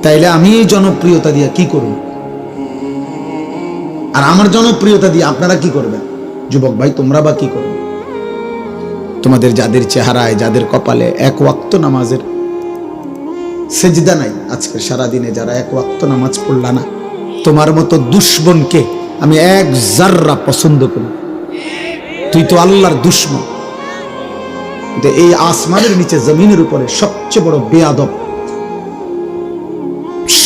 তাইলে আমি এই জনপ্রিয়তা দিয়ে কি করব? আর আমার জনপ্রিয়তা দিয়ে আপনারা কি করবেন? যুবক ভাই, তোমরা বা কি করবে? তোমাদের যাদের চেহারায়, যাদের কপালে 1 ওয়াক্ত নামাজের সেজদা নাই, আজকের সারাদিনে যারা 1 ওয়াক্ত নামাজ পড়লা না, তোমার মতো দুশ্মনকে আমি 1 জাররা পছন্দ করি। তুই তো আল্লাহর দুশ্মন। এই আসমানের নিচে, জমিনের উপরে সবচেয়ে বড় বেয়াদব,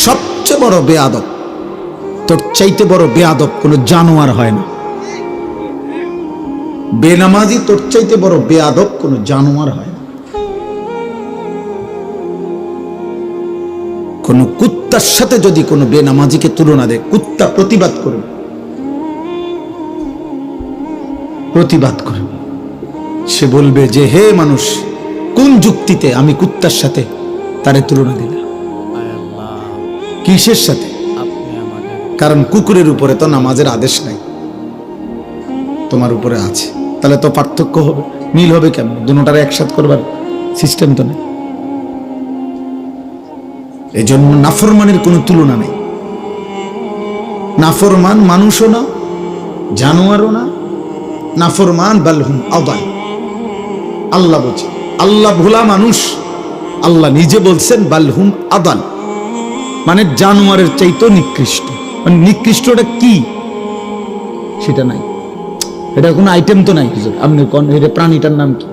সবচেয়ে বড় বেয়াদব, তোর চাইতে বড় বেয়াদব কোন জানোয়ার হয় না। বেনামাজি তোর চাইতে বড় বেয়াদব কোন জানোয়ার হয় না। কোন কুত্তার সাথে যদি কোনো বেনামাজিকে তুলনা দেয়, কুত্তা প্রতিবাদ করবে, প্রতিবাদ করবে। সে বলবে যে, হে মানুষ, কোন যুক্তিতে আমি কুত্তার সাথে তারে তুলনা দিলাম? কিসের সাথে? কারণ কুকুরের উপরে তো নামাজের আদেশ নাই, তোমার উপরে আছে। তাহলে তো পার্থক্য হবে, মিল হবে কেমন? দুটোটারে একসাথে করবার সিস্টেম তো নেই। এই জন্য নাফরমানের কোনো তুলনা নেই। নাফরমান মানুষও না, জানোয়ারও না। নাফরমান বালহুম আদাল। আল্লাহ বলছে, আল্লাহ ভোলা মানুষ, আল্লাহ নিজে বলছেন বালহুম আদাল, মানে জানোয়ারের চাইতেও নিকৃষ্ট। মানে নিকৃষ্টটা কি সেটা নাই, এটা কোনো আইটেম তো নাই। আপনি কোন এটা প্রাণীটার নাম কি?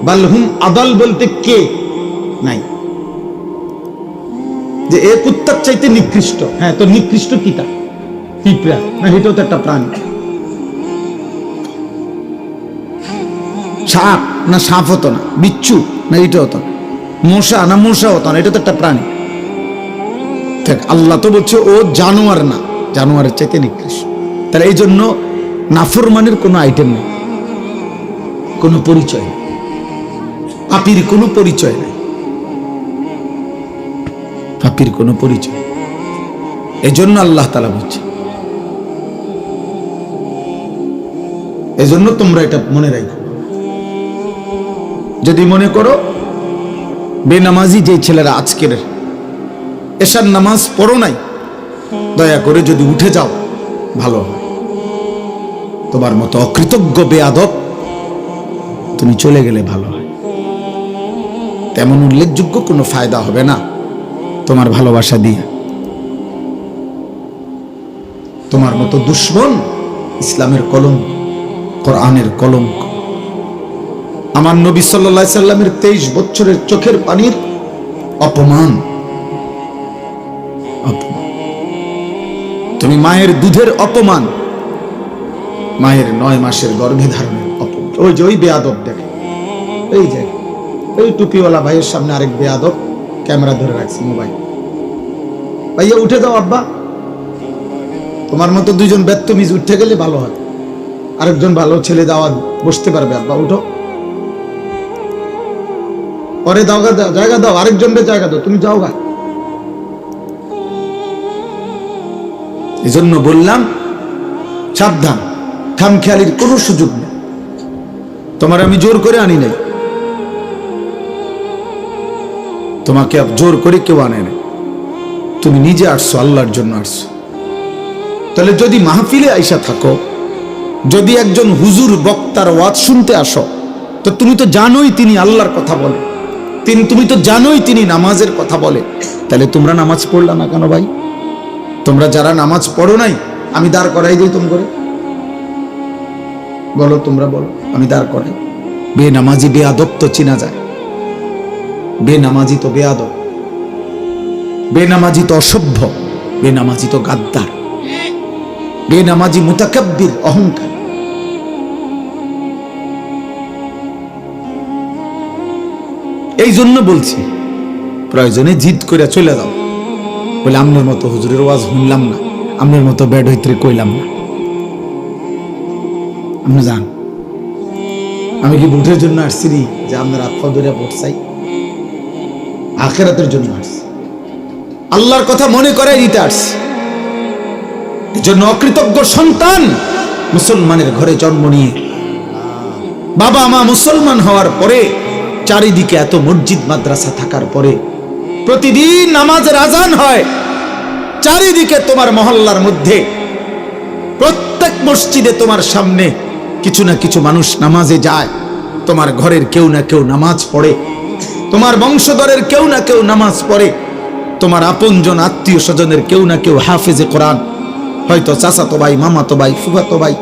বালহুম আদাল বলতে কে নাই, যে এ কুত্তার চাইতে নিকৃষ্ট। হ্যাঁ, তো নিকৃষ্ট কিটা? পিঁপড়া না? এটাও তো একটা প্রাণী। সাপ না? সাপ হতো না। বিচ্ছু না? এটা হতো না। মশা না? মশা হতো না। এটা তো একটা প্রাণী। আল্লাহ তো বলছে ও জানোয়ার না, জানোয়ারের চাইতে নিকৃষ্ট। তাহলে এই জন্য নাফরমানের কোনো আইটেম নেই, কোনো পরিচয় নেই, পাপীর কোনো পরিচয় নেই, পাপীর কোনো পরিচয়। এই জন্য আল্লাহ তাআলা বলছে, এই জন্য তোমরা এটা মনে রাখো। যদি মনে করো বেনামাজি যে ছেলেরা আজকের এশার নামাজ পড়ো নাই, দয়া করে যদি উঠে যাও ভালো হয়। তোমার মতো অকৃতজ্ঞ বেয়াদব তুমি চলে গেলে ভালো হয়। তেমন উল্লেখযোগ্য কোনো ফায়দা হবে না তোমার ভালোবাসা দিয়ে। তোমার মতো দুশ্মন ইসলামের কলঙ্ক, কোরআনের কলঙ্ক। আমার নবী সাল্লাল্লাহু আলাইহি সাল্লামের 23 বছরের চোখের পানির অপমান। তুমি মায়ের দুধের অপমান, মায়ের 9 মাসের গর্ভে ধারণের অপমান। ওই যে ওই বেয়াদব দেখে, এই যে ওই টুপিওয়ালা ভাইয়ের সামনে আরেক বেয়াদব ক্যামেরা ধরে রাখছে মোবাইল। ভাইয়া উঠে দাও আব্বা, তোমার মতো দুইজন বেত্তমিজ উঠতে গেলে ভালো হয়, আরেকজন ভালো ছেলে দাওয়া বসতে পারবে। আব্বা উঠো, পরে দাও, জায়গা দাও, আরেকজনের জায়গা দাও, তুমি যাও গা। এজন্য বললাম সাবধান, খামখেয়ালির কোনো সুযোগ নেই। তোমার আমি জোর করে আনি নাই, তোমাকে জোর করে কেউ আনে নাই, তুমি নিজে আসছো, আল্লাহর জন্য আসছো। তাহলে যদি মাহফিলে আইসা থাকো, যদি একজন হুজুর বক্তার ওয়াজ শুনতে আসো, তো তুমি তো জানোই তিনি আল্লাহর কথা বলে, তুমি তো জানোই তিনি নামাজের কথা বলে, তাহলে তোমরা নামাজ পড়লা না কেন ভাই? তোমরা যারা নামাজ পড়ো নাই, আমি দাঁড় করাই দিই তুমি করে বলো, তোমরা বলো, আমি দাঁড় করাই। বেনামাজি বেয়াদব তো চিনা যায়, বেনামাজি তো বেয়াদব, বেনামাজি তো অসভ্য, বেনামাজি তো গাদ্দার, বেনামাজি মুতাকাব্বির, অহংকার। এই জন্য বলছি প্রয়োজনে জিদ করে চলে যাও, বলে আমনের মতো হুজুরের ওয়াজ শুনলাম না, আমনের মতো বেড হইতে কইলাম না। আপনি যান, আমি কি বুটের জন্য আসছি যে আপনার আত্মা ধরে ভোট চাই? আখিরাতের জন্য আসছি, আল্লাহর কথা মনে করাই দিতে আসছি। এজন্য অকৃতজ্ঞ সন্তান মুসলমানের ঘরে জন্ম নিয়ে বাবা মা মুসলমান হওয়ার পরে, চারিদিকে এত মসজিদ মাদ্রাসা থাকার পরে, প্রতিদিন নামাজের আজান হয়, চারিদিকে তোমার মহল্লার মধ্যে প্রত্যেক মসজিদে তোমার সামনে কিছু না কিছু মানুষ নামাজে যায়, তোমার ঘরের কেউ না কেউ নামাজ পড়ে, তোমার বংশধরের কেউ না কেউ নামাজ পড়ে, তোমার আপনজন আত্মীয় স্বজনের কেউ না কেউ হাফেজে কোরআন, হয়তো চাচাতো ভাই, মামাতো ভাই, ফুফাতো ভাই,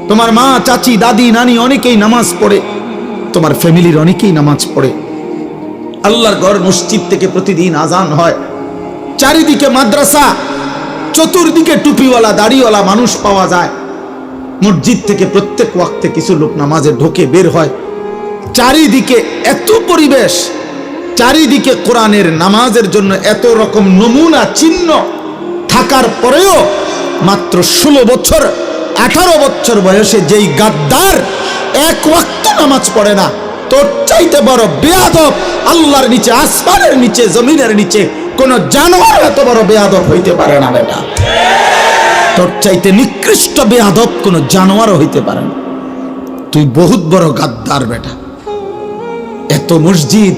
তোমার মা, চাচি, দাদি, নানি অনেকেই নামাজ পড়ে, তোমার ফ্যামিলির অনেকেই নামাজ পড়ে। আল্লাহর ঘর মসজিদ থেকে প্রতিদিন আজান হয়, চারিদিকে মাদ্রাসা, চতুর্দিকে টুপিওয়ালা দাড়িওয়ালা মানুষ পাওয়া যায়, মসজিদ থেকে প্রত্যেক ওয়াক্তে কিছু লোক নামাজে ঢোকে বের হয়, চারিদিকে এত পরিবেশ, চারিদিকে কোরআনের নামাজের জন্য এত রকম নমুনা চিহ্ন থাকার পরেও মাত্র 16 বছর 18 বছর বয়সে যেই গাদ্দার এক ওয়াক্ত নামাজ পড়ে না, তোর চাইতে বড় বেয়াদব আল্লাহর নিচে, আসমানের নিচে, জমিনের নিচে কোন জানোয়ার এত বড় বেয়াদব হইতে পারে না বেটা। তোর চাইতে নিকৃষ্ট বেয়াদব কোন জানোয়ারও হইতে পারে না। তুই বহুত বড় গাদ্দার বেটা। এত মসজিদ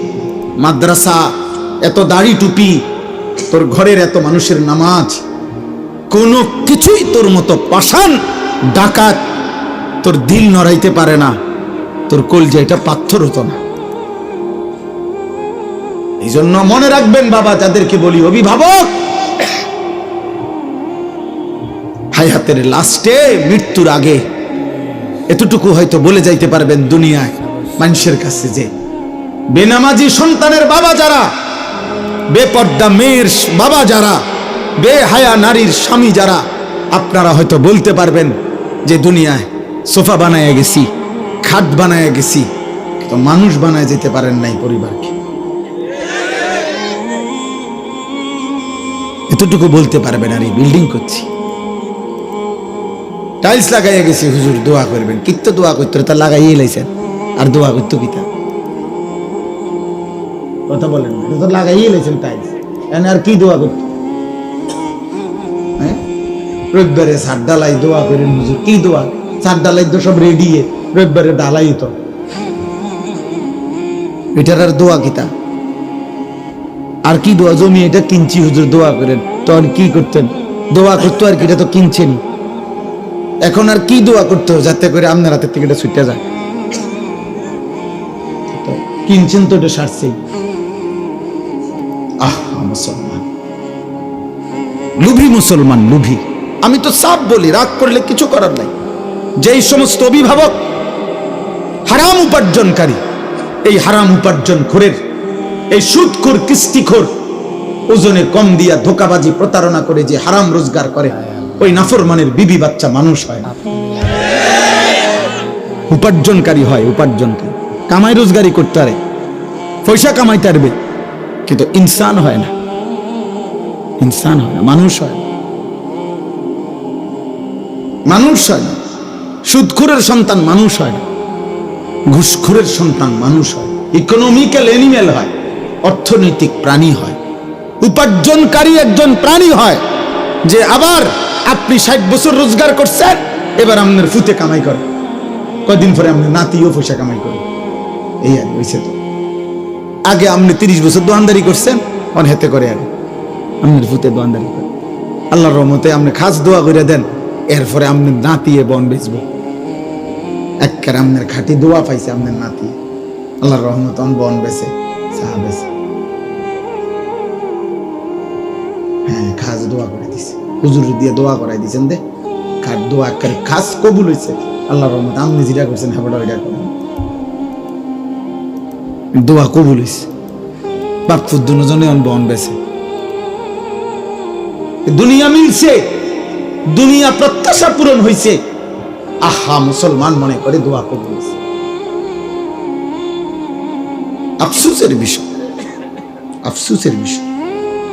মাদ্রাসা, এত দাড়ি টুপি, তোর ঘরের এত মানুষের নামাজ, কোনো কিছুই তোর মতো পাষাণ ডাকাত তোর দিল নড়াইতে পারে না, তোর কলজাটা পাথর হতো না। এই জন্য মনে রাখবেন বাবা, যাদেরকে বলি অভিভাবক, হায়াতের লাস্টে, মৃত্যুর আগে এতটুকু হয়তো বলে যাইতে পারবেন দুনিয়ায় মানুষের কাছে, যে বেনামাজি সন্তানের বাবা যারা, বেপর্দা মেয়ের বাবা যারা, বেহায়া নারীর স্বামী যারা, আপনারা হয়তো বলতে পারবেন যে দুনিয়ায় সোফা বানায় গেছি, খাট বানায় গেছি, তো মানুষ বানায় যেতে পারেন নাই পরিবারকে। এতটুকু বলতে পারবেন, আর এই বিল্ডিং করছি, টাইলস লাগাইয়া গেছি, হুজুর দোয়া করবেন, কিত্ত দোয়া করতে তা লাগাইয়ে লাইছেন, আর দোয়া করতো কিতা? কথা বলেন না, তো লাগাইয়ে লাইছেন টাইলস, আর কি দোয়া করতো? রবিবারে সার ডালাই দোয়া করেন, হুজুর কি দোয়া? সার ডালাই তো সব রেডি, রবিবারে ডালাই তো, এটার আর দোয়া কিতা? আর কি দোয়া? জমি এটা কিনছি হুজুর দোয়া করেন, তখন কি করতেন? দোয়া করতো আর কি, এটা তো কিনছেন, এখন আর কি দোয়া করতো যাতে করে আপনার হাতের থেকে এটা ছুটে যায়? কিনছেন তো, এটা সারছেই। মুসলমান লুভি, মুসলমান লুভি। আমি তো সাফ বলি, রাগ করলে কিছু করার নাই। যেই সমস্ত অভিভাবক হারাম উপার্জনকারী, এই হারাম উপার্জন খোরের, এই সুদখোর কিস্তিখোর, ওজনে কম দিয়া ধোকাবাজি প্রতারণা করে যে হারাম রোজগার করে, ওই নাফরমানের বিবি বাচ্চা মানুষ হয় না, উপার্জনকারী হয়। উপার্জনকারী কামাই রোজগারি করতে পারে, পয়সা কামাইতে পারবে, কিন্তু ইনসান হয় না, ইনসান হয় না, মানুষ হয় না, মানুষ হয় না। সুদখোরের সন্তান মানুষ হয় না, ঘুষখোরের সন্তান মানুষ হয়, ইকোনমিক্যাল অ্যানিমেল হয়, অর্থনৈতিক প্রাণী হয়। উপার্জনকারী একজন প্রাণী হয় যে আবার আপনি 60 বছর রোজগার করছেন, এবার আপনার ফুতে কামাই করে, কয়দিন পরে আপনার নাতিও পয়সা কামাই করে। এই আর হয়েছে তো, আগে আপনি 30 বছর দোয়ানদারি করছেন, অন হেতে করে আগে আপনার ফুতে দোয়ানদারি করে। আল্লাহর রহমতে আপনি খাস দোয়া করে দেন, এরপরে আপনি নাতিয়ে বন বেচবো, একবার আপনার খাঁটি দোয়া পাইছে আপনার নাতি, আল্লাহর রহমত বন বেছে, চা বেছে, হ্যাঁ খাস দোয়া করে দিছে, হুজুর দিয়ে দোয়া করাই দিচ্ছেন, দে খাট দোয়া একবার খাস কবুল হয়েছে, আল্লাহর রহমত আপনি যেটা করছেন হ্যাঁ ওইটা করেন, দোয়া কবুল হয়েছে। বাপফুর দুজনে বন বেছে, দুনিয়া মিলছে, দুনিয়া প্রত্যাশা পূরণ হয়েছে, আহা মুসলমান মনে করে দোয়া কবুল হয়েছে। আফসোসের বিষয়, আফসোসের বিষয়।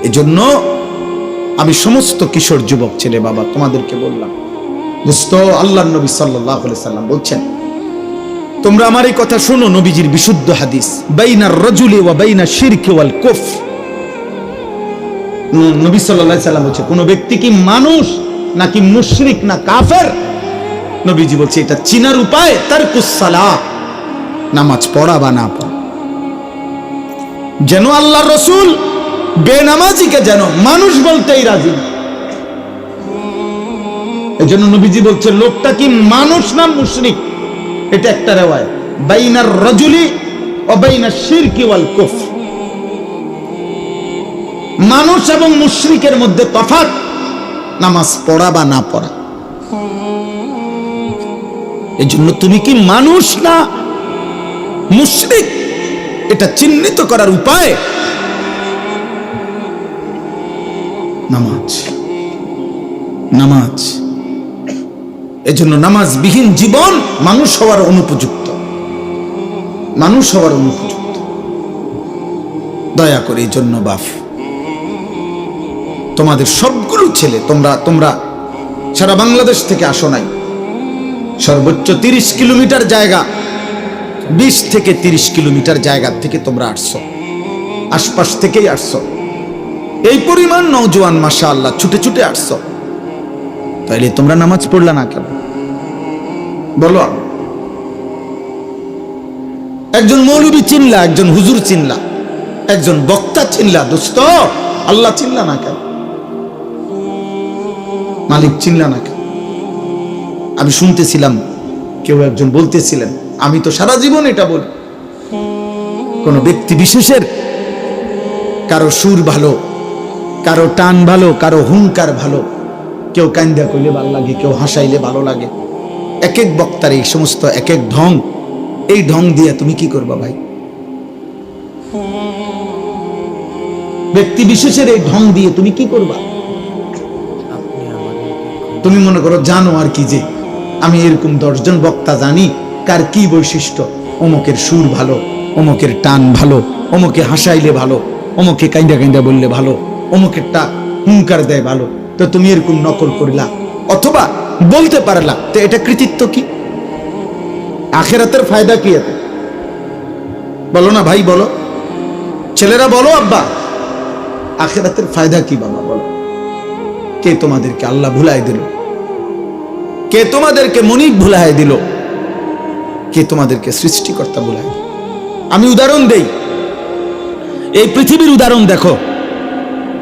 এজন্য আমি সমস্ত কিশোর যুবক ছেলে বাবা তোমাদেরকে বললাম, দোস্ত, আল্লাহর নবী সাল্লাল্লাহু আলাইহি সাল্লাম বলছেন, তোমরা আমার এই কথা শোনো, নবীজির বিশুদ্ধ হাদিস, বাইনার রাজুলি ওয়া বাইনা শিরকি ওয়াল কুফর। নবী সাল্লাল্লাহু আলাইহি সাল্লাম বলছে, কোন ব্যক্তি কি মানুষ নাকি মুশরিক না কাফের, নবীজি বলছে এটা চিনার উপায় তারকুস সালাহ, নামাজ পড়া বা না পড়া। যেন আল্লাহর রাসূল বেনামাজিকে যেন মানুষ বলতেই রাজি না। এজন্য নবীজি বলছে লোকটা কি মানুষ না মুশরিক, এটা একটা রিওয়ায়াত, বাইনার রাজুলি ওয়া বাইনা শিরকি ওয়াল কুফর। মানুষ এবং মুশরিকের মধ্যে তফাৎ নামাজ পড়া বা না পড়া। এজন্য তুমি কি মানুষ না মুশরিক, এটা চিহ্নিত করার উপায় নামাজ, নামাজ। এজন্য নামাজবিহীন জীবন মানুষ হওয়ার অনুপযুক্ত, মানুষ হওয়ার অনুপযুক্ত। দয়া করে এই জন্য বাপ, তোমাদের সবগুলো ছেলে, তোমরা সারা বাংলাদেশ থেকে আসো নাই, সর্বোচ্চ 30 কিলোমিটার জায়গা, 20 থেকে 30 কিলোমিটার জায়গা থেকে তোমরা আসছো, আশপাশ থেকেই আসছো, এই পরিমাণ নওজোয়ান মাশাআল্লাহ ছুটে ছুটে আসছো, তাইলে তোমরা নামাজ পড়লা না কেন বলো? একজন মৌলবী চিনলা, একজন হুজুর চিনলা, একজন বক্তা চিনলা, দোস্ত আল্লাহ চিনলা না কেন? মালিক চিনলা না কেন? আমি শুনতেছিলাম কেউ একজন বলতেছিলেন, আমি তো সারা জীবন এটা বলি, কোন ব্যক্তি বিশেষের কারো সুর ভালো, কারো টান ভালো, কারো হুঙ্কার ভালো, কেউ কান্দা কইলে ভালো লাগে, কেউ হাসাইলে ভালো লাগে। এক এক বক্তার এই সমস্ত এক এক ঢং, এই ঢং দিয়ে তুমি কি করবা ভাই? ব্যক্তি বিশেষের এই ঢং দিয়ে তুমি কি করবা? তুমি মনে করো জানো আর কি, যে আমি এরকম 10 জন বক্তা জানি কার কি বৈশিষ্ট্য, অমুকের সুর ভালো, অমুকের টান ভালো, অমুকে হাসাইলে ভালো, অমুকে কাইন্দা কাইন্দা বললে ভালো, অমুকেরটা হুঙ্কার দেয় ভালো, তো তুমি এরকম নকল করিলা অথবা বলতে পারলা, তো এটা কৃতিত্ব কি? আখিরাতের ফায়দা কি এতে? বলো না ভাই, বলো, ছেলেরা বলো, আব্বা আখিরাতের ফায়দা কি বাবা বলো? কে তোমাদেরকে আল্লাহ ভুলাই দিল? কে তোমাদেরকে মনিব ভুলাই দিল? কে তোমাদেরকে সৃষ্টিকর্তা ভুলাই দিল? আমি উদাহরণ দেই, এই পৃথিবীর উদাহরণ দেখো,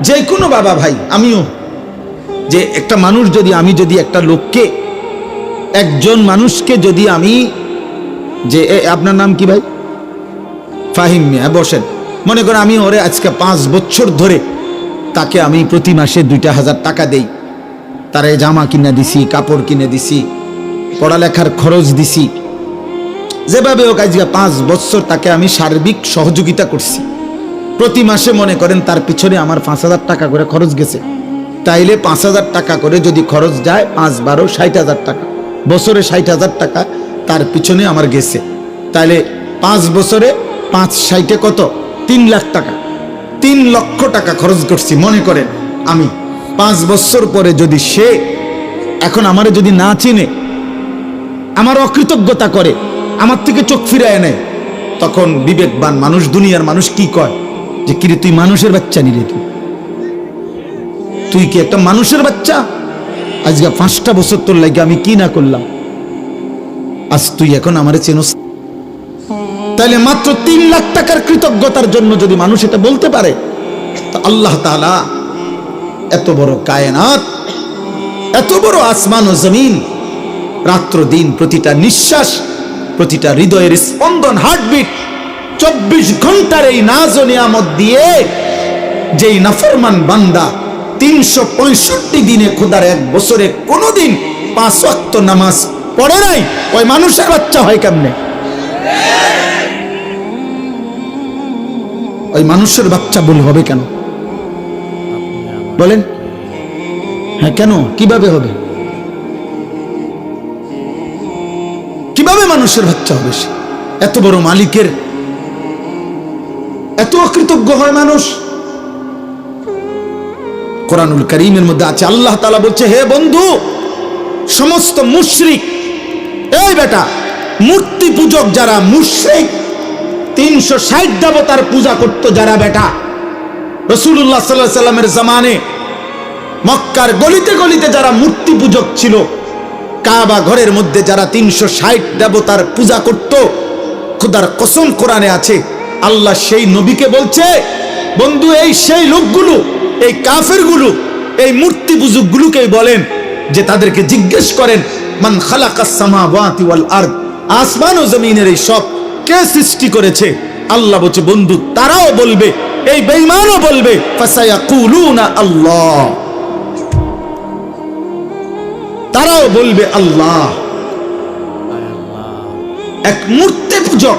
যে কোনো বাবা ভাই, আমিও, যে একটা মানুষ যদি, আমি যদি একটা লোককে, একজন মানুষকে যদি আমি, যে আপনার নাম কি ভাই? ফাহিম মিয়া, বসেন। মনে করেন আমি ওরে আজকে 5 বছর ধরে তাকে আমি প্রতি মাসে 2,000 টাকা দেই, তারে জামা কিনে দিছি, কাপড় কিনে দিছি, পড়ালেখার খরচ দিছি, যেভাবে হোক আজকে 5 বছর তাকে আমি সার্বিক সহযোগিতা করছি। প্রতি মাসে মনে করেন তার পিছনে আমার 5,000 টাকা করে খরচ গেছে। তাইলে 5,000 টাকা করে যদি খরচ যায়, 5 12 60,000 টাকা, বছরে 60,000 টাকা তার পিছনে আমার গেছে। তাইলে 5 বছরে 5 60 কত? 3 লাখ টাকা, 3 লক্ষ টাকা খরচ করছি। মনে করেন আমি 5 বছর পরে যদি সে এখন আমারে যদি না চিনে, আমার অকৃতজ্ঞতা করে, আমার থেকে চোখ ফিরায় নেয়, তখন বিবেকবান মানুষ, দুনিয়ার মানুষ কি কয়? যে কিরে তুই মানুষের বাচ্চা নিরে, তুই কি একটা মানুষের বাচ্চা? আজকে 5টা বছর তোর লাগে আমি কি না করলাম, আজ তুই এখন আমারে চেনস? তাহলে মাত্র 3 লাখ টাকার কৃতজ্ঞতার জন্য যদি মানুষ এটা বলতে পারে, তা আল্লাহ তাআলা এত বড় কায়নাত, এত বড় আসমান ও জমিন, রাত্র দিন প্রতিটা নিঃশ্বাস, প্রতিটা হৃদয়ের স্পন্দন, হার্টবিট, 24 ঘন্টার এই নাজ ও নিয়ামত দিয়ে যেই নাফরমান বান্দা 365 দিনে, খোদার 1 বছরে কোনোদিন 5 ওয়াক্ত নামাজ পড়ে নাই, ওই মানুষের বাচ্চা হয় কেমনে? ওই মানুষের বাচ্চা ভুল হবে কেন বলেন? হ্যাঁ, কেন? কিভাবে হবে? কিভাবে মানুষের বাচ্চা হবে? সে এত বড় মালিকের এত অকৃতজ্ঞ হয় মানুষ? কোরআনুল কারীমের মধ্যে আছে, আল্লাহ তাআলা বলছে, হে বন্ধু, সমস্ত মুশরিক, এই বেটা মূর্তি পূজক যারা মুশরিক, 360 দেবতার পূজা করত যারা, বেটা রাসূলুল্লাহ সাল্লাল্লাহু আলাইহি সাল্লামের জামানে মক্কার গলিতে গলিতে যারা মূর্তি পূজক ছিল, কাবা ঘরের মধ্যে যারা 360 দেবতার পূজা করত, খোদার কসম কোরআনে আছে, আল্লাহ সেই নবীকে বলছে, বন্ধু এই সেই লোকগুলো, এই কাফেরগুলো, এই মূর্তি পূজকগুলোকে বলেন যে তাদেরকে জিজ্ঞেস করেন, মান খালাকাস সামাওয়াতি ওয়াল আরদ, আসমান ও জমিনের এই সব কে সৃষ্টি করেছে? আল্লাহ বলছে, বন্ধু তারাও বলবে, এই বেঈমানও বলবে, ফাসায়াকুলুনা আল্লাহ, তারাও বলবে আল্লাহ। এক মূর্তি পূজক